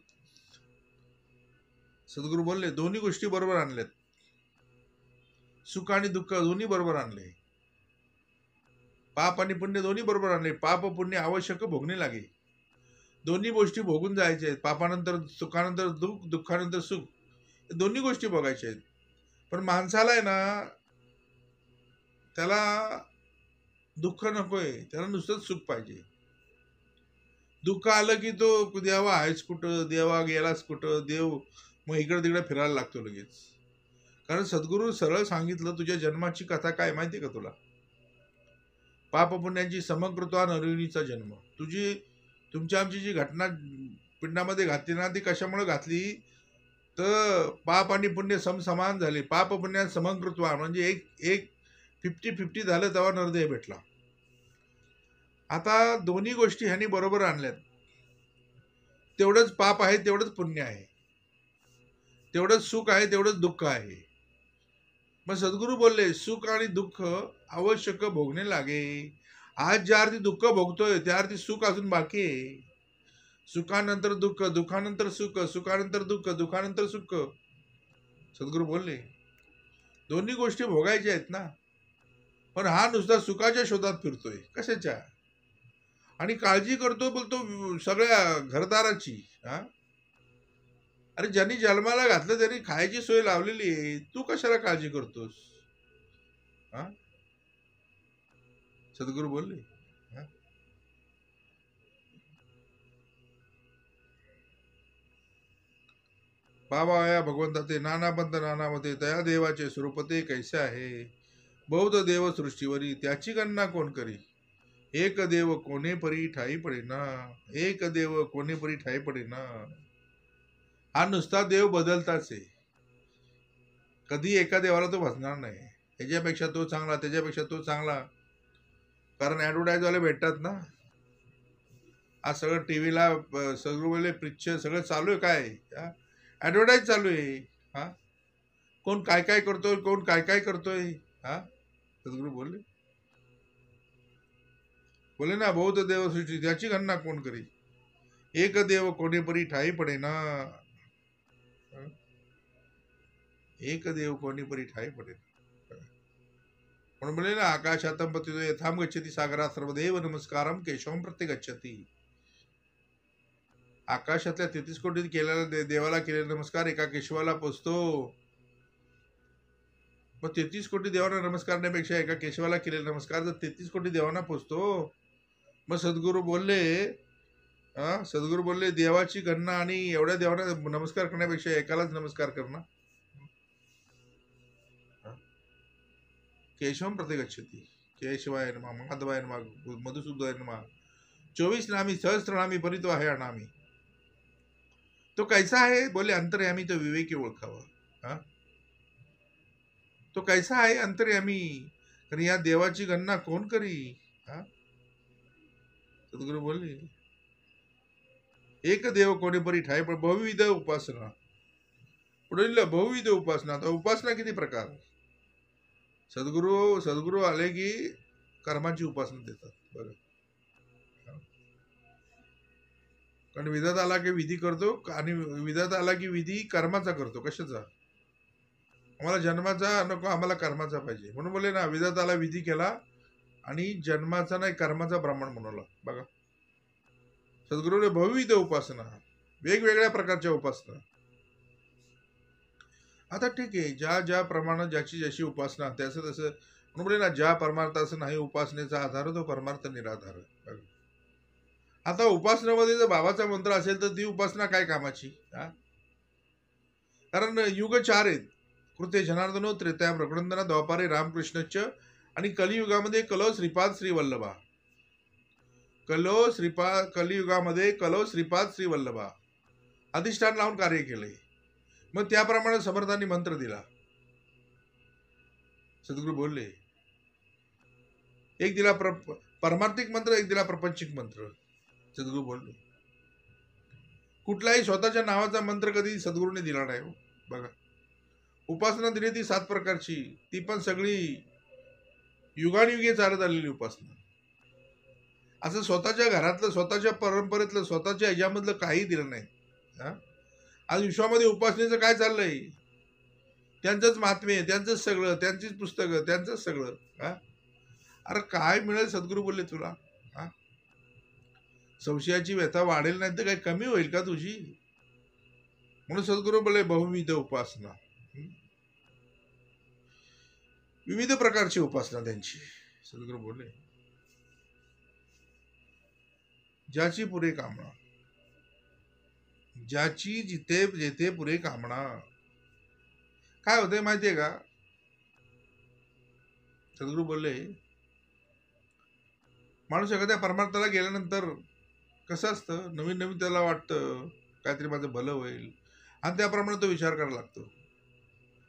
सद्गुरू बोलले, दोन्ही गोष्टी बरोबर आणल्यात. सुख आणि दुःख दोन्ही बरोबर आणले. पाप आणि पुण्य दोन्ही बरोबर आणले. पाप पुण्य आवश्यक भोगणे लागे. दोन्ही गोष्टी भोगून जायच्या आहेत. पापानंतर सुखानंतर दुःख, दुःखानंतर सुख, दोन्ही गोष्टी बघायच्या आहेत. पण माणसाला आहे ना, त्याला दुःख नकोय, त्याला नुसतंच सुख पाहिजे. दुःख आलं की तो देवा आहेच कुठं, देवा गेलाच कुठं, देव मग इकडे तिकडे फिरायला लागतो लगेच. कारण सद्गुरू सरळ सांगितलं, तुझ्या जन्माची कथा काय माहिती का तुला? पाप पुण्यांची समकृत्वा नरयुनीचा जन्म. तुमची आमची जी घटना पिंडामध्ये घातली ना, ती कशामुळे घातली तर पाप आणि पुण्य समसमान झाले. पाप पुण्यात समकृत्वा म्हणजे एक 50-50 झालं, तेव्हा नरदेह भेटला. आता दोन्ही गोष्टी ह्यांनी बरोबर आणल्यात. तेवढंच पाप आहे, तेवढंच पुण्य आहे, तेवढंच सुख आहे, तेवढंच दुःख आहे. मग सद्गुरू बोलले, सुख आणि दुःख आवश्यक भोगणे लागे. आज ज्या अर्थी दुःख भोगतोय त्या अर्थी सुख अजून बाकी आहे. सुखानंतर दुःख, दुःखानंतर सुख, सुखानंतर दुःख, दुःखानंतर सुख. सद्गुरू बोलले, दोन्ही गोष्टी भोगायच्या आहेत ना. पण हा नुसता सुखाच्या शोधात फिरतोय. कशाच्या? आणि काळजी करतो, बोलतो सगळ्या घरदाराची. अरे ज्यांनी जन्माला घातलं त्यांनी खायची सोय लावलेली आहे, तू कशाला काळजी करतोस? सद्गुरू बोलले, बाबा या भगवंता ते नाना पंथ नाना मते तया देवाचे स्वरूप ते कैसे आहे? बौद्ध देव सृष्टीवरी त्याची गणना कोण करी? एक देव कोणे परी ठाई पडेना. एक देव कोणे परी ठाई पडेना. हा नुसता देव बदलताच आहे. कधी एका देवाला तो भसणार नाही. ह्याच्यापेक्षा तो चांगला, त्याच्यापेक्षा तो चांगला. कारण ऍडव्हर्टाईज वाले भेटतात ना. आज सगळं टीव्हीला सगळं पिक्चर सगळं चालू आहे. काय ऍडव्हर्टाईज चालू आहे. कोण काय काय करतोय, कोण काय काय करतोय. सद्गुरू बोलले ना, बौद्ध देव सृष्टी त्याची गणना कोण करी? एक देव कोणी परी ठाई पडेना. एक देव कोणी परी ठाई पडेना. म्हणून बोलले ना, आकाशातम पतितो यथाम गच्छति सागरात सर्वदेव नमस्कारम केशवम प्रत्यगच्छति. आकाशातल्या 33 कोटी केलेल्या देवाला केलेला नमस्कार एका केशवाला पोचतो. मग 33 कोटी देवांना नमस्कार करण्यापेक्षा एका केशवाला केलेला नमस्कार जर 33 कोटी देवांना पोचतो. मग सद्गुरू बोलले देवाची गणना आणि एवढ्या देवांना नमस्कार करण्यापेक्षा एकालाच नमस्कार करणं. केशवम प्रत्यगच्छति. केशवाय नमः, माधवाय नमः, मधुसूदनाय नमः, 24 नामी सहस्त्रनामी परितो आहे अनामी. तो कैसा आहे? बोले अंतर्यामी तो विवेकी ओळखावा. हा, तो कैसा आहे अंतर्यामी, कारण या देवाची गणना कोण करी. हा, सद्गुरु बोलले एक देव कोणी परी ठाय, पण बहुविध उपासना. पुढे बहुविध उपासना. आता उपासना किती प्रकार. सद्गुरु आले की कर्माची उपासना देतात. बरं, कारण विधात आला की विधी करतो, आणि विधात आला की विधी कर्माचा करतो. कशाचा? आम्हाला जन्माचा नको, आम्हाला कर्माचा पाहिजे. म्हणून बोले ना, विधात आला विधी केला आणि जन्माचा नाही कर्माचा ब्राह्मण बनवला. बघा, सद्गुरूने बहुविध उपासना, वेगवेगळ्या प्रकारच्या उपासना. आता ठीक आहे, ज्या ज्या प्रमाणात ज्याची ज्याची उपासना त्याचं तसं. म्हणून बोले ना, ज्या परमार्थाचं नाही उपासनेचा आधार तो परमार्थ निराधार. आता उपासनेमध्ये जर बाबाचा मंत्र असेल तर ती उपासना काय कामाची. कारण युग 4 आहेत. कृते जनार्दनो त्रेत्या प्रकृंदना द्वापारे रामकृष्णच, आणि कलियुगामध्ये कलो श्रीपाद श्री वल्लभा. कलियुगामध्ये कलो श्रीपाद श्री वल्लभा अधिष्ठान लावून कार्य केले. मग त्याप्रमाणे समर्थांनी मंत्र दिला. सद्गुरू बोलले एक दिला परमार्थिक मंत्र, एक दिला प्रपंचिक मंत्र. सद्गुरू बोलले कुठलाही स्वतःच्या नावाचा मंत्र कधी सद्गुरूने दिला नाही. बघा, उपासना दिली ती 7 प्रकारची, ती पण सगळी युगानुयुगे चालत आलेली उपासना. असं स्वतःच्या घरातलं, स्वतःच्या परंपरेतलं, स्वतःच्या ह्याच्यामधलं काही दिलं नाही. आज विश्वामध्ये उपासनेचं काय चाललंय? त्यांचंच महात्म्य, त्यांचंच सगळं, त्यांचीच पुस्तकं, त्यांचंच सगळं. अरे काय मिळेल? सद्गुरू बोलले तुला. संशयाची व्यथा वाढेल नाही तर काही कमी होईल का तुझी? म्हणून सद्गुरू बोलले बहुविध उपासना, विविध प्रकारची उपासना त्यांची. सद्गुरू बोलले ज्याची पुरे कामना, ज्याची जिथे जेथे पुरे कामना. काय होते माहितीये का? सद्गुरू बोलले माणूस एखाद्या परमार्थाला गेल्यानंतर कसं असतं, नवीन नवीन त्याला वाटतं काहीतरी माझं भलं होईल, आणि त्याप्रमाणे तो विचार करायला लागतो.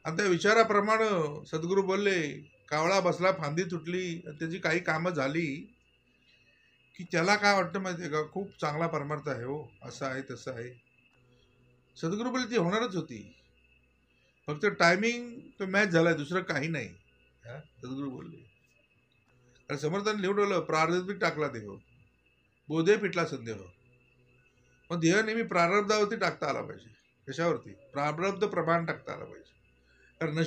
आणि त्या विचाराप्रमाणे सद्गुरू बोलले कावळा बसला, फांदी तुटली, त्याची काही कामं झाली की त्याला काय वाटतं माहिती आहे का, खूप चांगला परमार्थ आहे हो, असं आहे तसं आहे. सद्गुरू बोलले ती होणारच होती, फक्त टायमिंग तो मॅच झालाय, दुसरं काही नाही. सद्गुरू बोलले आणि समर्थाने निवडवलं प्रारब्ध टाकला देह, बोधे पिटला संदेह. मग देह नेहमी प्रारब्धावरती टाकता आला पाहिजे. कशावरती? प्रारब्ध प्रमाण टाकता आला पाहिजे. कारण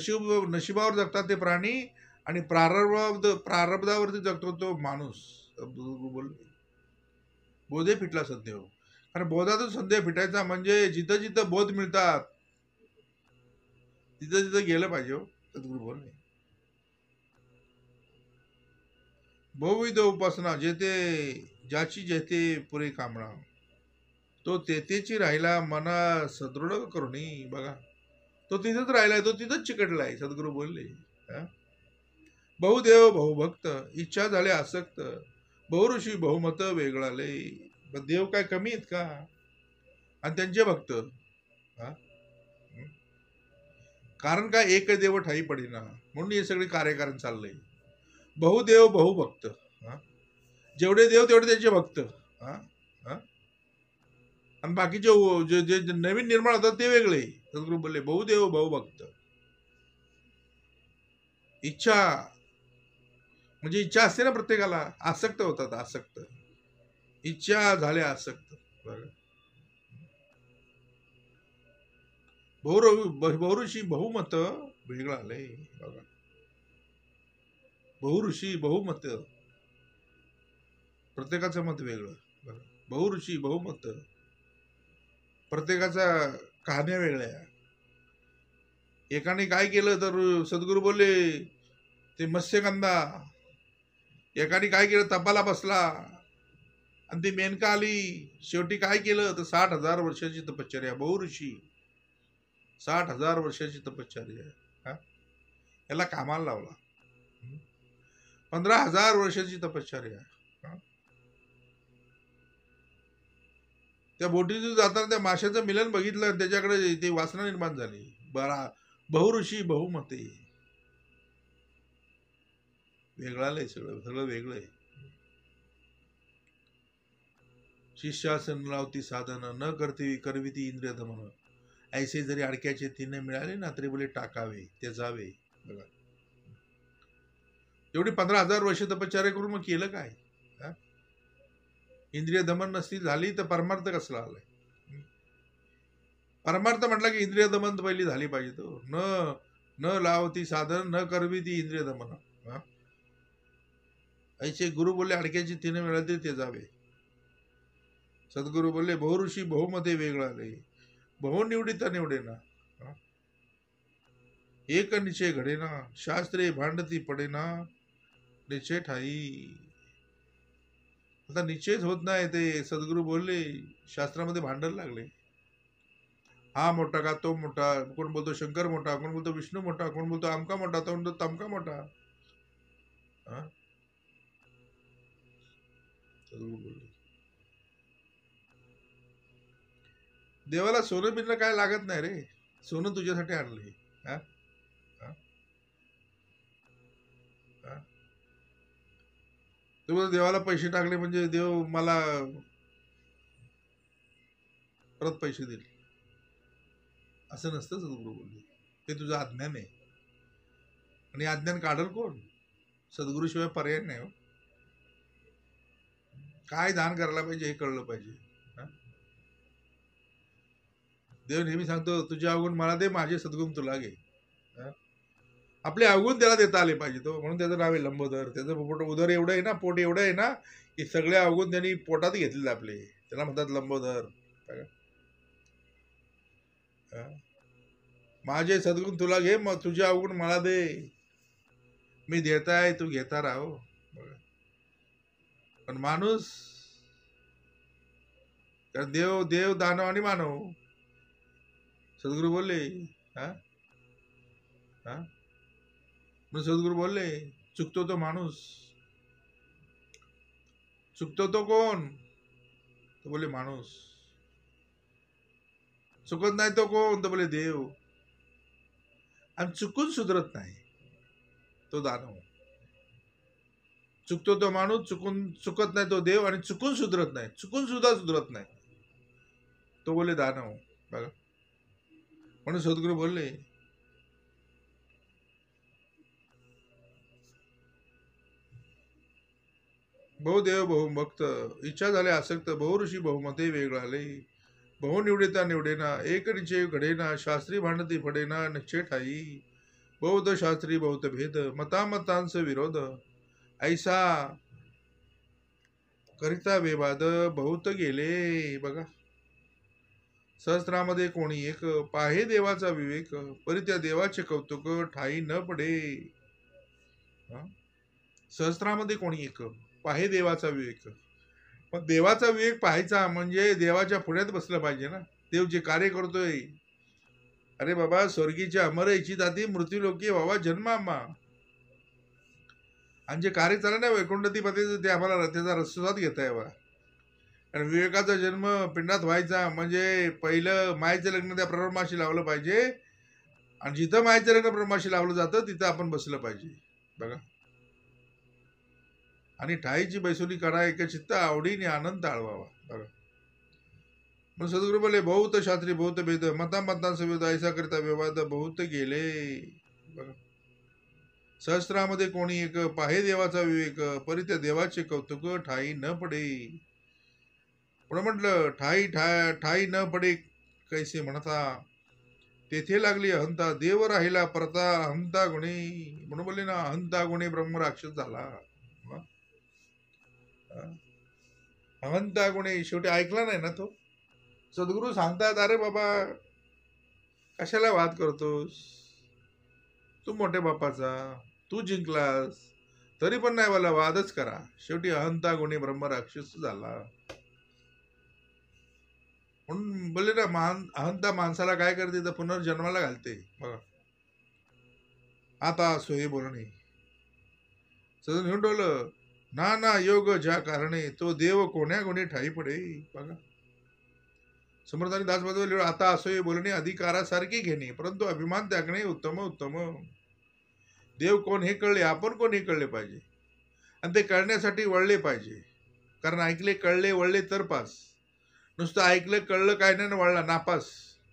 नशिबावर जगतात ते प्राणी, आणि प्रारब्धावरती जगतो तो माणूस. बोलले बोधे फिटला संदेह. कारण बोधातून संदेह फिटायचा म्हणजे जिथं जिथं बोध मिळतात तिथं तिथं गेलं पाहिजे. सद्गुरू बोलले बहुविध उपासना, जेथे ज्याची जेथे पुरे कामना, तो तेथेची राहिला मना सदृढ करुणी. बघा, तो तिथंच राहिलाय, तो तिथंच चिकटलाय. सद्गुरू बोलले बहुदेव बहुभक्त, इच्छा झाले आसक्त, बहुऋषी बहुमत वेगळाले. देव काय कमी आहेत का? आणि त्यांचे भक्त. कारण काय एक देव ठाई पडिना, म्हणून हे सगळे कार्यकारण चाललंय. बहुदेव बहुभक्त, जेवढे देव तेवढे त्यांचे भक्त. आणि बाकीचे जे नवीन निर्माण होतात ते वेगळे. सद्गुरू बोलले बहुदेव बहुभक्त. इच्छा म्हणजे इच्छा असते ना प्रत्येकाला, आसक्त होतात, आसक्त. इच्छा झाल्या आसक्त. बहुऋषी बहुमत वेगळं आलंय. बघा, बहुऋषी बहुमत, प्रत्येकाचं मत वेगळं. बहुऋषी बहुमत, प्रत्येकाचा कहाण्या वेगळ्या. एकाने काय केलं तर सद्गुरू बोलले ते मत्स्यगंधा, एकाने काय केलं तपाला बसला आणि ती मेनका आली. शेवटी काय केलं तर 60,000 वर्षाची तपश्चर्या. बहुऋषी 60,000 वर्षाची तपश्चर्या. याला कामाला लावला. 15,000 वर्षाची तपश्चर्या. हा? त्या बोटीतून जाताना त्या माशाचं मिलन बघितलं आणि त्याच्याकडे ती वासना निर्माण झाली. बरा बहुऋषी बहुमते. वेगळालंय सगळं, सगळं वेगळं आहे. शिष्यासन लावती साधन न करते करविती इंद्रिय दमन. ऐसे जरी अडक्याचे तिने मिळाले ना तरी बोले टाकावे ते जावे. बघा एवढी 15,000 वर्ष तपश्चर्या करून मग केलं काय? इंद्रिय दमन नसती झाली तर परमार्थ कसला आलाय? परमार्थ म्हटलं की इंद्रिय दमन पहिली झाली पाहिजे. तो न लावती साधन न करवी ती इंद्रिय दमन. ऐसे गुरु बोलले अडक्याची तिने मिळाले ते जावे. सद्गुरु बोलले बहुऋषी बहुमते वेगळाले. बहु निवडिता निवडेना. एक निश्चय घडेना शास्त्रे भांडती पडेना निश्चय ठाई. आता निश्चयच होत नाही. ते सद्गुरु बोलले शास्त्रामध्ये भांडण लागले. हा मोठा का तो मोठा, कोण बोलतो शंकर मोठा, कोण बोलतो विष्णू मोठा, कोण बोलतो आमका मोठा, तो म्हणतो तमका मोठा. सद्गुरु बोलले देवाला सोनं बिनं काय लागत नाही रे. सोनं तुझ्यासाठी आणलंय. तू देवाला पैसे टाकले म्हणजे देव मला परत पैसे देईल असं नसतं. सद्गुरु बोलले ते तुझं अज्ञान आहे. आणि अज्ञान काढल कोण? सद्गुरु शिवाय पर्याय नाही हो. काय दान करायला पाहिजे हे कळलं पाहिजे. देव नेहमी सांगतो तुझे अवगुण मला दे, माझे सद्गुण तुला घे. आपले अवगुण त्याला देता आले पाहिजे. तो म्हणून त्याचं नाव आहे लंबोदर. त्याचं पोट उदर एवढं आहे ना, पोट एवढं आहे ना की सगळे अवगुण त्यांनी पोटात घेतलेले आपले. त्याला म्हणतात लंबोदर. माझे सद्गुण तुला घे, मग तुझे अवगुण मला दे. मी देताय तू घेता राहो. पण माणूस तर देव देव दानव आणि मानव. सद्गुरु बोलले सद्गुरु बोलले चुकतो तो माणूस. चुकतो तो कोण? तो बोले माणूस. चुकत नाही तो कोण? तो बोले देव. आणि चुकून सुधरत नाही तो दानव. चुकतो तो माणूस, चुकत नाही तो देव, आणि चुकून सुधरत नाही, चुकून सुद्धा सुधरत नाही तो बोले दानव. बघा म्हणून सद्गुरु बोलले बहुदेव बहुभक्त इच्छा झाले आसक्त. बहुऋषी बहुमते वेगळाले. बहु निवडिता निवडेना एक निश्चय घडेना शास्त्री भांडती पडेना निश्चय ठाई. बौद्ध शास्त्री बहुत भेद मतामतांस विरोध. ऐसा करिता विवाद बहुत गेले. बघा सहस्त्रामध्ये कोणी एक पाहे देवाचा विवेक परी त्या देवाचे कौतुक ठाई न पडे. सहस्त्रामध्ये कोणी एक पाहे देवाचा विवेक. मग देवाचा विवेक पाहायचा म्हणजे देवाच्या पुढ्यात बसलं पाहिजे ना. देव जे कार्य करतोय, अरे बाबा स्वर्गीच्या अमर इच्छित जाती मृत्यू लोकी बाबा जन्मामा. आणि जे कार्य चाललं ना वैकुंठपतीचं ते आम्हाला त्याचा रस्त्यात घेता यावा. आणि विवेकाचा जन्म पिंडात व्हायचा म्हणजे पहिलं मायेचं लग्न त्या प्रब्रह्माशी लावलं पाहिजे. आणि जिथं मायेचं लग्न ब्रह्माशी लावलं जातं तिथं आपण बसलं पाहिजे. बघा आणि ठाईची बैसोली करा एक चित्त आवडीने आनंद आळवावा. बघा मग सद्गुरु बोले बहुत शास्त्री बहुत भेद मतांचा भेद ऐसा करता विवाद बहुत गेले. बघा सहस्त्रामध्ये कोणी एक पाहे देवाचा विवेक परी त्या देवाचे कौतुक ठाई न पडे. पण म्हटलं ठाई न पडे कैसे म्हणता तेथे लागली अहंता. देव राहिला परता अहंता गुणे. म्हणून बोलले ना अहंता गुणे ब्रह्म राक्षस झाला. अहंता गुणे शेवटी ऐकला नाही ना तो. सद्गुरु सांगतात अरे बाबा कशाला वाद करतोस, तू मोठ्या बापाचा, तू जिंकलास तरी पण नाही मला वादच करा. शेवटी अहंता गुणे ब्रह्म राक्षस झाला. म्हणून बोलले ना अहंता माणसाला काय करते तर पुनर्जन्माला घालते. बघा आता असो हे बोलणे सजून घेऊन ठेवलं. नाना योग ज्या कारणे तो देव कोण्या कोणी ठाई पडे. बघा समर्थांनी दासबोधले, आता असोय बोलणे अधिकारासारखे घेणे, परंतु अभिमान त्यागणे उत्तम उत्तम. देव कोण हे कळले, आपण कोण हे कळले पाहिजे, आणि ते कळण्यासाठी वळले पाहिजे. कारण ऐकले कळले वळले तर पास, नुसतं ऐकलं कळलं काय नाही वळला नापास.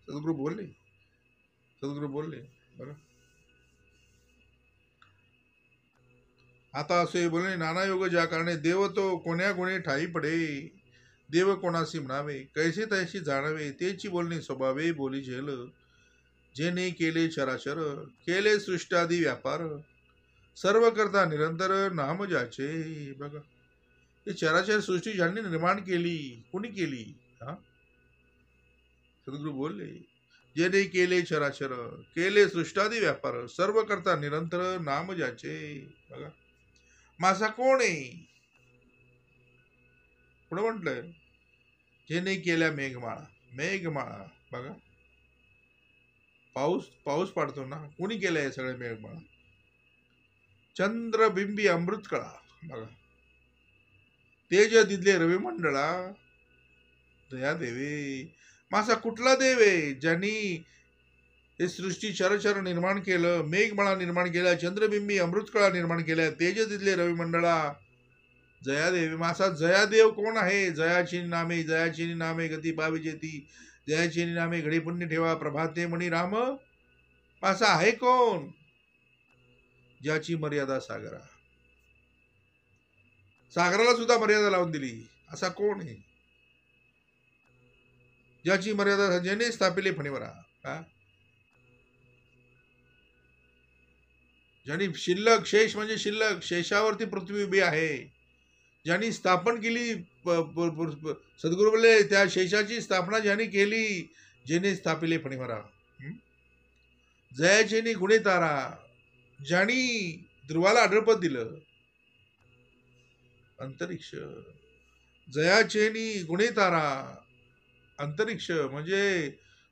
सद्गुरू बोलले, सद्गुरू बोलले. बघा आता असे बोलणे नाना योग ज्या कारणे देव तो कोण्या गुणे ठाई पडे. देव कोणासी म्हणावे कैसे तैशी जाणावे, तेची बोलणे स्वभावे बोली झेल. जेने केले चराचर केले सृष्टादी व्यापार, सर्व करता निरंतर नाम ज्याचे. बघा हे चराचर सृष्टी ज्यांनी निर्माण केली, कुणी केली? हा सद्गुरू बोलले, जेने केले चराचर केले सृष्टादी व्यापार, सर्व करता निरंतर नाम ज्याचे. बघा माझा कोण आहे? पुढे म्हटलंय जेने केल्या मेघमाळा. मेघमाळा बघा पाऊस पाऊस पडतो ना, कोणी केलंय सगळे मेघमाळा? चंद्रबिंबी अमृत कळा. बघा तेज दिदले रवी मंडळा, दया देवे. माझा कुठला देव आहे ज्यांनी हे सृष्टी चरचर निर्माण केलं, मेघमाळा निर्माण केला, चंद्रबिंबी अमृतकळा निर्माण केल्या, तेज दिदले रवी मंडळा, जयादेवी. माझा जयादेव कोण आहे? जयाची नामे जयाची नामे गती पाविजेती, जयाची नामे घडी पुण्य ठेवा, प्रभाते मणी राम. माझा आहे कोण? ज्याची मर्यादा सागरा. सागराला सुद्धा मर्यादा लावून दिली. असा कोण आहे? ज्याची मर्यादा ज्याने स्थापिले फणीवरा. ज्यांनी शिल्लक, शेष म्हणजे शिल्लक, शेषावरती पृथ्वी उभी आहे, ज्यांनी स्थापन केली. सद्गुरू बोलले त्या शेषाची स्थापना ज्यांनी केली, जेने स्थापिले फणीवरा. जयाचेनी गुणे तारा, ज्यांनी ध्रुवाला अढळपद दिलं. अंतरिक्ष जयाचेनी गुणे तारा, अंतरिक्ष म्हणजे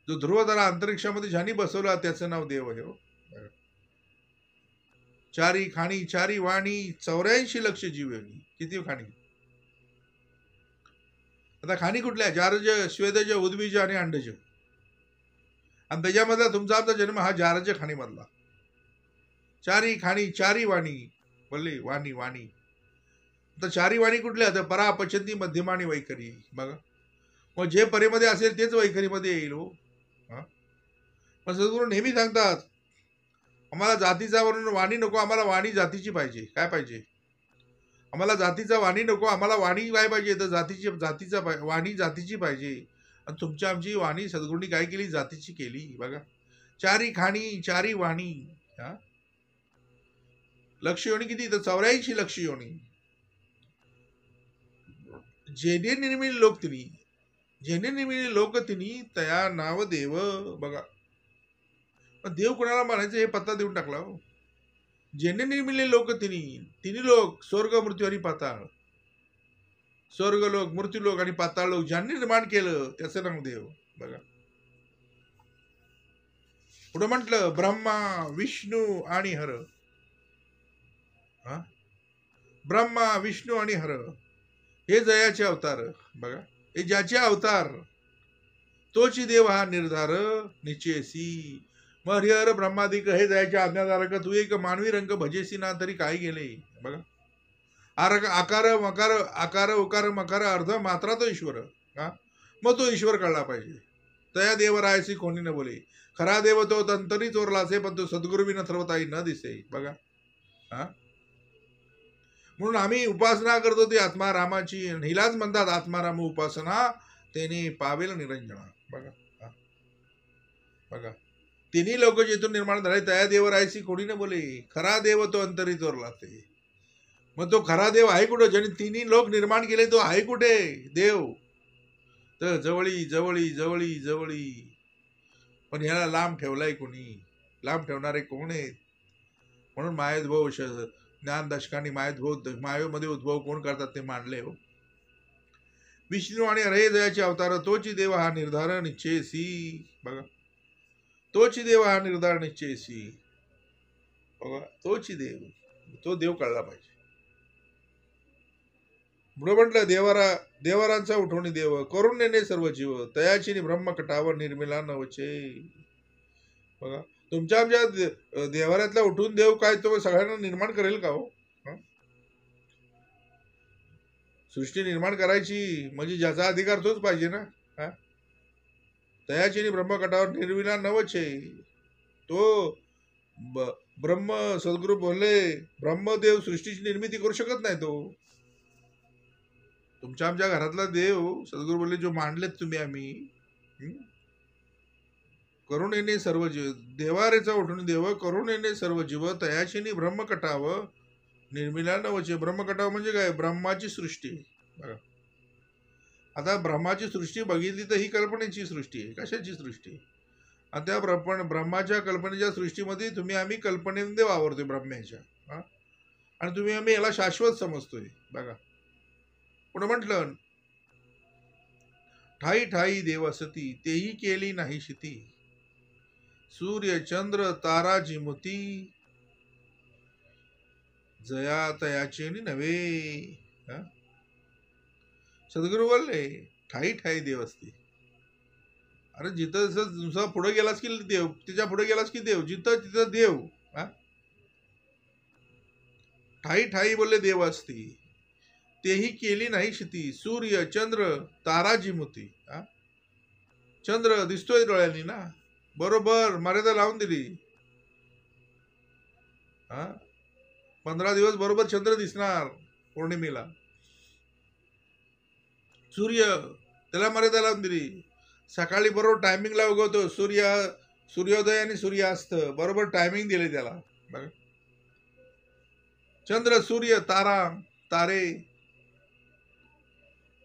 जो ध्रुव तारा अंतरिक्षामध्ये ज्यांनी बसवला त्याचं नाव देव आहे. चारी खाणी चारी वाणी 84 लक्ष जीवनी. किती खाणी? आता खाणी कुठल्या? जारज, श्वेतज, उद्बीज आणि अंडज. आणि त्याच्यामधला तुमचा आमचा जन्म हा जारज खाणी मधला. चारी खाणी चारी वाणी बोलली, वाणी वाणी. आता चारी वाणी कुठल्या? तर परा, पचंती, मध्यमा आणि वैखरी. बघा मग जे परेमध्ये असेल तेच वैखरीमध्ये येईल. हो पण सद्गुरू नेहमी सांगतात आम्हाला जातीचा वरून वाणी नको, आम्हाला वाणी जातीची पाहिजे. काय पाहिजे? आम्हाला जातीचा वाणी नको, आम्हाला वाणी काय पाहिजे? तर जातीचा वाणी जातीची पाहिजे. आणि तुमच्या आमची वाणी सद्गुरूंनी काय केली? जातीची केली. बघा चारी खाणी चारी वाणी. हा लक्ष योनी किती? तर 84 लक्ष योनी. जेने निर्मिली लोक तिनी, जेने निर्मिली लोक तिनी तया नाव देव. बघा देव कुणाला म्हणायचं हे पत्ता देऊन टाकला. हो जेने निर्मिले लोक तिनी, तिन्ही लोक स्वर्ग मृत्यू आणि पाताळ. स्वर्ग लोक, मृत्यू लोक आणि पाताळ लोक ज्यांनी निर्माण केलं त्याचं नाव देव. बघा पुढे म्हटलं ब्रह्मा विष्णू आणि हर. ब्रह्मा विष्णू आणि हर हे जयाचे अवतार. बघा हे ज्याचे अवतार तोची देव हा निर्धार निश्चयसी. मग हरिहर ब्रह्मादिक हे जायच्या आज्ञाधारक तू एक मानवी रंग भजेसी ना तरी काय गेले. बघा आकार मकार, आकार उकार मकार अर्ध मात्रा तो ईश्वर. मग तो ईश्वर कळला पाहिजे. तया देव रायसी कोणी न बोले, खरा देव तो तंतरी चोरला असे पण तो सद्गुरू विना सर्वताई न दिसे. बघा म्हणून आम्ही उपासना करतो ती आत्मा रामाची. हिलाच म्हणतात आत्माराम उपासना त्याने पावेल निरंजना. बघा बघा तिन्ही लोक जिथून निर्माण झाले तया देव राहायची कोणी न बोले, खरा देव तो अंतरी चोरला ते. मग तो खरा देव आहे कुठे? ज्याने तिन्ही लोक निर्माण केले तो आहे कुठे देव? तर जवळी जवळी जवळी जवळी. पण ह्याला लांब ठेवलाय कोणी? लांब ठेवणारे कोण आहेत? म्हणून मायोद्भव ज्ञान दशकांनी मायोमध्ये उद्भव कोण करतात ते मांडले. हो विष्णू आणि हरे जयाचे अवतार तोची देव हा निर्धार निश्चयसी. बघा तोची देव हा निर्धार निश्चयसी. बघा तोची देव, तो देव कळला पाहिजे. पुढे म्हटलं देवारांचा उठवणी देव करून नेणे सर्व जीव तयाची ब्रह्म कटावर निर्मिला नवचे. बघा तुमच्या आमच्या देवाऱ्यातला उठून देव काय तो सगळ्यांना निर्माण करेल का हो? सृष्टी निर्माण करायची म्हणजे ज्याचा अधिकार तोच पाहिजे ना. तयाची ब्रह्मकटावर निर्मिला नवचे. तो ब्रह्म सद्गुरु बोलले ब्रह्मदेव सृष्टीची निर्मिती करू शकत नाही. तो तुमच्या आमच्या घरातला देव सद्गुरु बोलले जो मांडलेत तुम्ही आम्ही करून येणे सर्व जीव देवारेचा उठून देव करून येणे सर्व जीव तयाशिनी ब्रह्मकटाव निर्मिला नवचे. ब्रह्मकटाव म्हणजे काय? ब्रह्माची सृष्टी. बघा आता ब्रह्माची सृष्टी बघितली तर ही कल्पनेची सृष्टी आहे. कशाची सृष्टी? आणि त्या ब्रह्माच्या कल्पनेच्या सृष्टीमध्ये तुम्ही आम्ही कल्पनेमध्ये वावरतोय ब्रह्म्याच्या. आणि तुम्ही आम्ही याला शाश्वत समजतोय. बघा पुढे म्हटलं ठाई ठाई देव असती तेही केली नाही शिती सूर्य चंद्र तारा जिमुती जया तयाचे नव्हे. सद्गुरु बोलले ठाई ठाई देव असते. अरे जिथं जसं पुढे गेलास की देव तिच्या पुढे गेलास की देव जिथं तिथं देव. ठाई ठाई बोलले देव असती तेही केली नाही शिती सूर्य चंद्र तारा जिमुती. चंद्र दिसतोय डोळ्यांनी ना बरोबर मर्यादा लावून दिली. 15 दिवस बरोबर चंद्र दिसणार पौर्णिमेला. सूर्य त्याला मर्यादा लावून दिली. सकाळी बरोबर टायमिंगला उगवतो सूर्योदय आणि सूर्यास्त बरोबर टायमिंग दिले त्याला. बघा चंद्र सूर्य तारा तारे.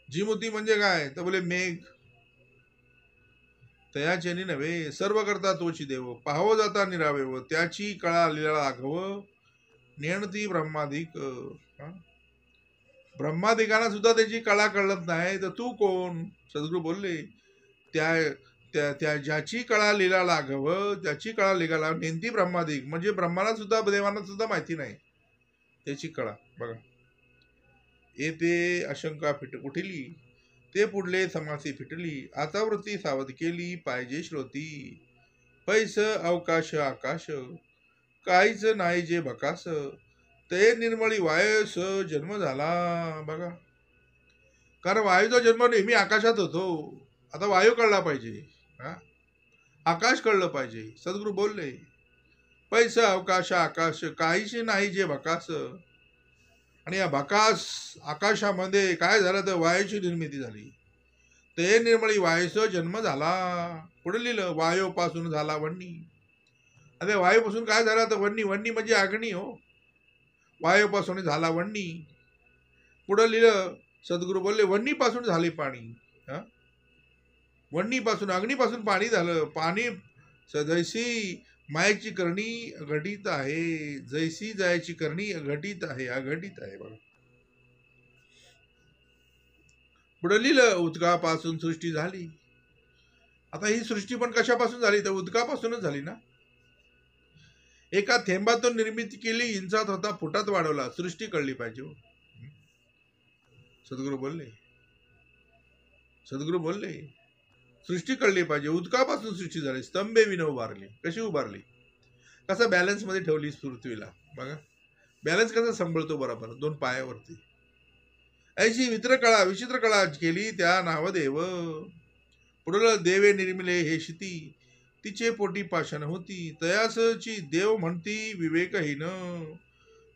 जिमुती म्हणजे काय तर बोले मेघ. तयाचेनी नव्हे सर्व करता तोची देव पाहावं जाता निरावे व त्याची कळा लिला लाघव नेणती ब्रह्माधिक. ब्रह्माधिकांना सुद्धा त्याची कळा कळत नाही तर तू कोण? सद्गुरु बोलले त्या ज्याची कळा लिला लाघव त्याची कळा लिला नेणती ब्रह्माधिक म्हणजे ब्रह्माला सुद्धा देवांना सुद्धा माहिती नाही त्याची कळा. बघा येते आशंका उठली ते पुढले समासी फिटली आता वृत्ती सावध केली पाहिजे श्रोती पैस अवकाश आकाश काहीच नाही जे भकास ते निर्मळी वायस जन्म झाला. बघा कारण वायूचा जन्म नेहमी आकाशात होतो. आता वायू कळला पाहिजे. आकाश कळलं पाहिजे. सद्गुरु बोलले पैस अवकाश आकाश काहीच नाही जे भकास. आणि या भकास आकाशामध्ये काय झालं तर वायूची निर्मिती झाली. ते निर्मळी वायूचा जन्म झाला. पुढे लिहिलं वायूपासून झाला वन्नी. आता वायूपासून काय झालं तर वन्नी. वन्नी म्हणजे अग्नी हो. वायूपासून झाला वन्नी. पुढे लिहिलं सद्गुरु बोलले वन्नीपासून झाले पाणी. वन्नीपासून अग्नीपासून पाणी झालं. पाणी जैसी मायेची करणी अघटित आहे जैसी जायची करणी अघटित आहे अघटित आहे. बघा पुढे लिहिलं उदकापासून सृष्टी झाली. आता ही सृष्टी पण कशापासून झाली तर उदकापासूनच झाली ना. एका थेंबातून निर्मिती केली इंचात होता फुटात वाढवला. सृष्टी कळली पाहिजे. सद्गुरु बोलले सृष्टी कळली पाहिजे. उदकापासून सृष्टी झाली. स्तंभे विन उभारली. कशी उभारली? कसं बॅलन्स मध्ये ठेवली पृथ्वीला. बघा बॅलन्स कसा सांभाळतो बरोबर 2 पायावरती. ऐशी विचित्र कळा केली त्या नाव देव. पुढलं देवे निर्मिले हे शिती तिचे पोटी पाषाण होती तयासची देव म्हणती विवेकहीन.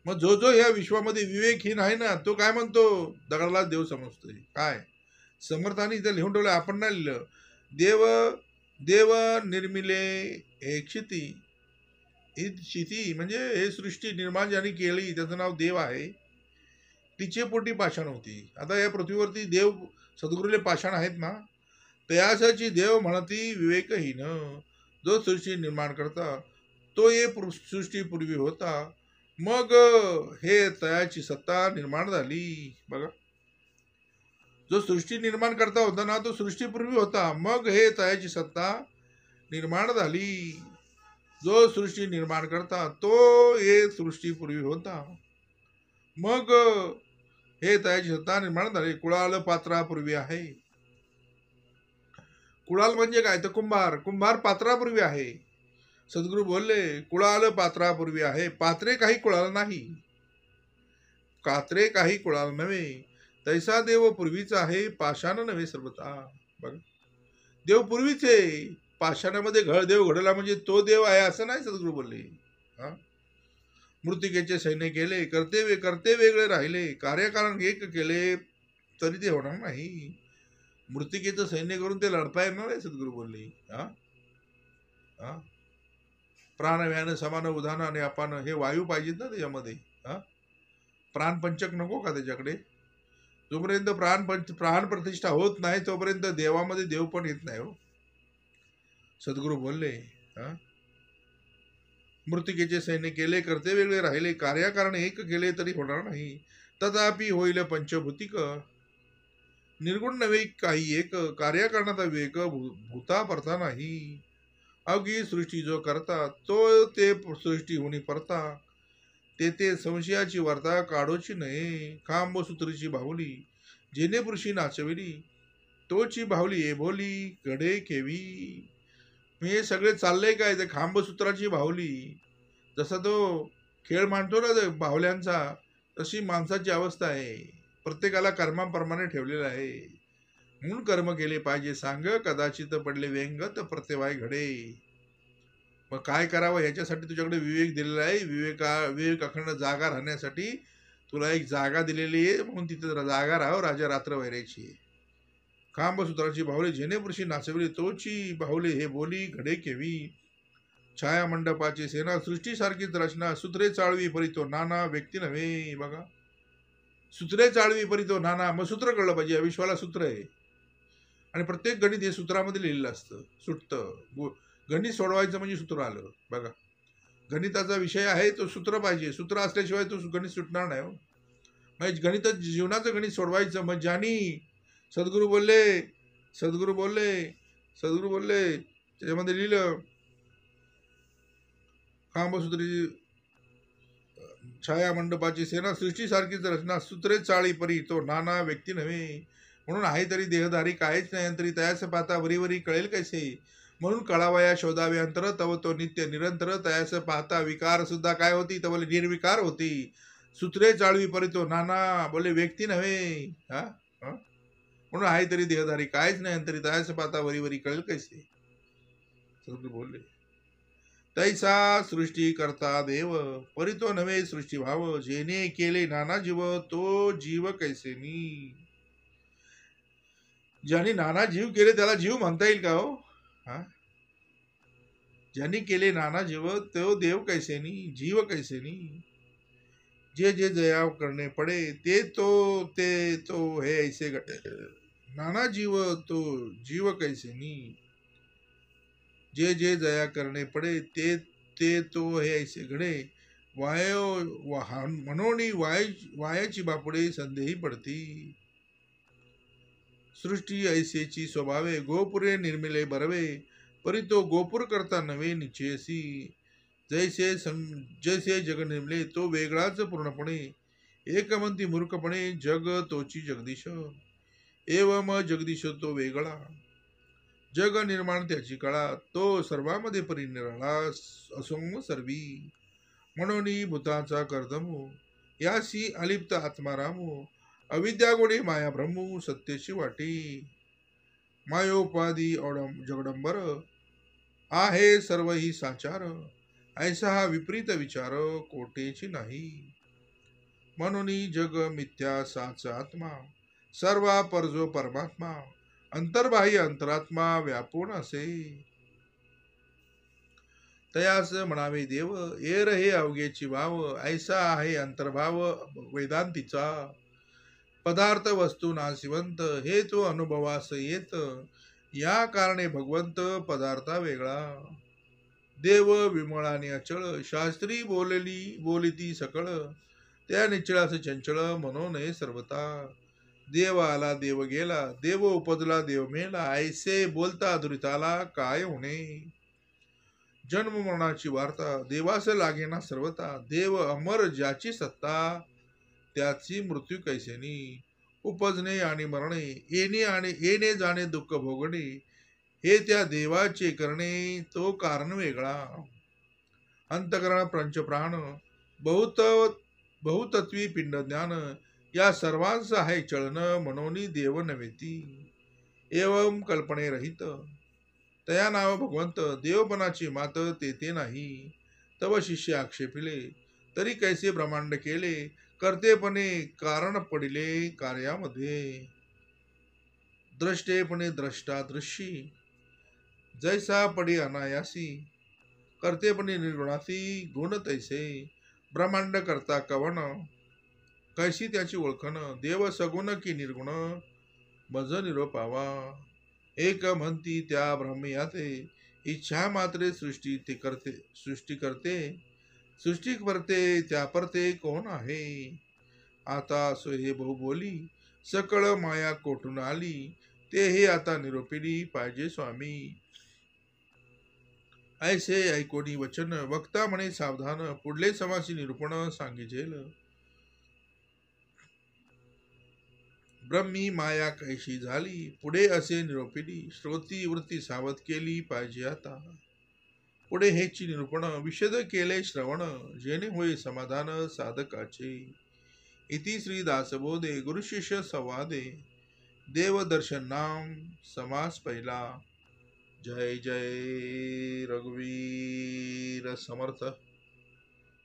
मग जो ह्या विश्वामध्ये विवेकहीन आहे ना तो काय म्हणतो? दगडाला देव समजतोय. काय समर्थाने इथं लिहून ठेवलं आपण नाही लिहिलं. देव निर्मिले हे क्षिती. ही क्षिती म्हणजे हे सृष्टी निर्माण ज्यांनी केली त्याचं नाव देव आहे. तिचे पोटी पाषाण होती. आता या पृथ्वीवरती देव सद्गुरुले पाषाण आहेत ना. तयासाची देव म्हणती विवेकहीन. जो सृष्टी निर्माण करता तो ये सृष्टी पूर्वी होता. मग हे तयाची सत्ता निर्माण झाली. बघा जो सृष्टी निर्माण करता होता ना तो सृष्टीपूर्वी होता. मग हे तयाची सत्ता निर्माण झाली. जो सृष्टी निर्माण करता तो हे सृष्टीपूर्वी होता. मग हे तयाची सत्ता निर्माण झाले. कुळाल पात्रापूर्वी आहे. कुळाल म्हणजे काय तर कुंभार. कुंभार पात्रापूर्वी आहे. सद्गुरू बोलले कुळाल पात्रापूर्वी आहे. पात्रे काही कुळाल नाही, कात्रे काही कुळाल नव्हे. तैसा देव पूर्वीचा आहे, पाषाण नव्हे सर्वता. बघ, देव पूर्वीचे, पाषाणामध्ये देव घडला म्हणजे तो देव आहे असं नाही सद्गुरू बोलले. हा, मृतिकेचे सैन्य केले, करते वेगळे राहिले, कार्यकारण एक केले तरी ते होणार नाही. मृतिकेचं सैन्य करून ते लढता येणार नाही सद्गुरू बोलले. हा हा, प्राण व्यान समान उदाहरण आणि आपण हे वायू पाहिजेत ना त्याच्यामध्ये. हा, प्राणपंचक नको का त्याच्याकडे. जोपर्यंत प्राण प्रतिष्ठा होत नाही तोपर्यंत देवामध्ये देव पण येत नाही हो. सद्गुरू बोलले हा, मृतिकेचे सैन्य केले, करते वेगळे राहिले, कार्यकारण एक केले तरी होणार नाही. तथापि होईल पंचभूतिक, निर्गुण नव्हे काही एक, कार्यकारणाचा विवेक भूता परता नाही. अवघी सृष्टी जो करता तो ते सृष्टी होणी परता. तेथे संशयाची वार्ता काढोची नये. खांब सूत्रीची बाहुली जेने पुरुषी नाचविली, तोची बाहुली ए बोली कडे केवी. हे सगळे चाललंय काय ते खांबसूत्राची बाहुली. जसा तो खेळ मांडतो ना बाहुल्यांचा, तशी माणसाची अवस्था आहे. प्रत्येकाला कर्माप्रमाणे ठेवलेलं आहे. म्हणून कर्म केले पाहिजे सांग, कदाचित पडले व्यंगत प्रत्यवाय घडे. मग काय करावं ह्याच्यासाठी तुझ्याकडे विवेक दिलेला आहे. विवेक अखंड जागा राहण्यासाठी तुला एक जागा दिलेली आहे, म्हणून तिथे जागा राहावं. राजा रात्र वैरायची. खांबसूत्राची बाहुली जेने पुरुषी नाचविली, तोची बाहुली हे बोली घडे केवी. छाया मंडपाची सेना सृष्टीसारखीच रचना, सूत्रे चाळवी परितो नाना व्यक्ती नव्हे. बघा, सूत्रे चाळवी परितो नाना. मग सूत्र कळलं पाहिजे. या विश्वाला सूत्र आहे आणि प्रत्येक गणित हे सूत्रामध्ये लिहिलेलं असतं. सुटतं गणित सोडवायचं म्हणजे सूत्र आलं. बघा, गणिताचा विषय आहे तो सूत्र पाहिजे. सूत्र असल्याशिवाय तो गणित सुटणार नाही हो. मग गणित जीवनाचं गणित सोडवायचं. मग ज्यानी सद्गुरू बोलले त्याच्यामध्ये लिहिलं, खांबसूत्री छाया मंडपाची सेना सृष्टीसारखीच रचना, सूत्रे चाळी परी तो नाना व्यक्ती नव्हे. म्हणून आहे तरी देहधारी काहीच नाही अंतरी, तयास पाहता वरी कळेल कैसे. म्हणून कळावया शोधावे अंतर, तव तो नित्य निरंतर. तयास पाहता विकार सुद्धा काय होती, तर बोले निर्विकार होती. सूत्रे चाळवी परी तो नाना, बोले व्यक्ती नव्हे. हा, म्हणून आहे तरी देहधारी काहीच नाही अंतरी, तयास पाहता वरी कळेल कैसे. बोलले तैसा सृष्टी करता देव, परी तो नव्हे सृष्टी भाव. जेने केले नाना जीव, तो जीव कैसेनी. ज्यांनी नाना जीव केले त्याला जीव म्हणता येईल का हो. हा, ज्यांनी केले नाना जीव तो देव कैसेनी, जीव कैसेनी. जे जे जया करणे पडे ते तो हे ऐसे नाना जीव तो जीव कैसेनी. जे जे जया करणे पडे ते तो हे ऐसे घडे. म्हणून वायाची बापुडे संदेही पडती. सृष्टी ऐसेची स्वभावे, गोपुरे निर्मिले बरवे. परी तो गोपुर करता नवे निश्चयसी. जैसे जग निर्मिले तो वेगळाच पूर्णपणे. एकमंती मूर्खपणे जग तोची जगदीश. एवम जगदीश तो वेगळा, जग निर्माण त्याची कळा. तो सर्वांमध्ये परिनिराळा असोम सर्वी. म्हणून भूताचा कर्दमू, यासी अलिप्त आत्मारामू. अविद्या गोडे माया ब्रह्मू, सत्यची वाटी. मायोपाधी जगडंबर, आहे सर्व ही साचार. ऐसा हा विपरीत विचार, कोटेची नाही. म्हणून जग मिथ्या साच आत्मा, सर्वा परजो परमात्मा. अंतर्बाह्य अंतरात्मा व्यापून असे. तयास म्हणावे देव, ये रहे अवघेची वाव. ऐसा आहे अंतर्भाव वेदांतीचा. पदार्थ वस्तू नाशिवंत, हे तो अनुभवास येत. या कारणे भगवंत पदार्था वेगळा. देव विमळाने अचळ, शास्त्री बोलिती सकळ. त्या निश्चळास चंचळ, मनोनये सर्वता. देव आला देव गेला, देव उपजला देव मेला. ऐसे बोलता दुरिताला काय होणे. जन्म मरणाची वार्ता देवास लागेना सर्वता. देव अमर ज्याची सत्ता, त्याची मृत्यू कैसेनी. उपजणे आणि मरणे, येणे जाणे दुःख भोगणे, हे त्या देवाचे करणे, तो कारण वेगळा. अंतकरण पंचप्राण, बहुत बहुतत्वी पिंड ज्ञान, या सर्वांचं आहे चळण, मनोनी देव नव्हेती. एवं कल्पने रहित, तया नाव भगवंत, देवपणाची मात तेथे नाही. तव शिष्य आक्षेपिले, तरी कैसे ब्रह्मांड केले, कर्तेपणे कारण पडिले कार्यामध्ये. द्रष्टेपणे द्रष्टा दृष्टी, जैसा पडी अनायासी, कर्तेपणे निर्गुणासी, गुण तैसे. ब्रह्मांड करता कवन, कैसी त्याची ओळखण, देव सगुण की निर्गुण, मज निरोपावा. एक म्हणती त्या ब्रह्मयाते, इच्छा मात्रे सृष्टी ते करते, सृष्टी करते त्या परते कोण आहे. आता सो हे बहु बोली, सकळ माया कोठून आली, ते हे आता निरोपिली पाहिजे स्वामी. ऐसे ऐकोनी वचन, वक्ता म्हणे सावधान, पुढले समासी निरूपण सांगिजेल. ब्रह्मी माया कैशी झाली, पुढे असे निरोपिली, श्रोती वृत्ती सावध केली पाहिजे आता. पुढे हेची निरूपण विशद केले श्रवण, जेणे होय समाधान साधकाचे. इति श्री दासबोधे गुरुशिष्य संवादे, देवदर्शन नाम समास पहिला. जय जय रघुवीर समर्थ.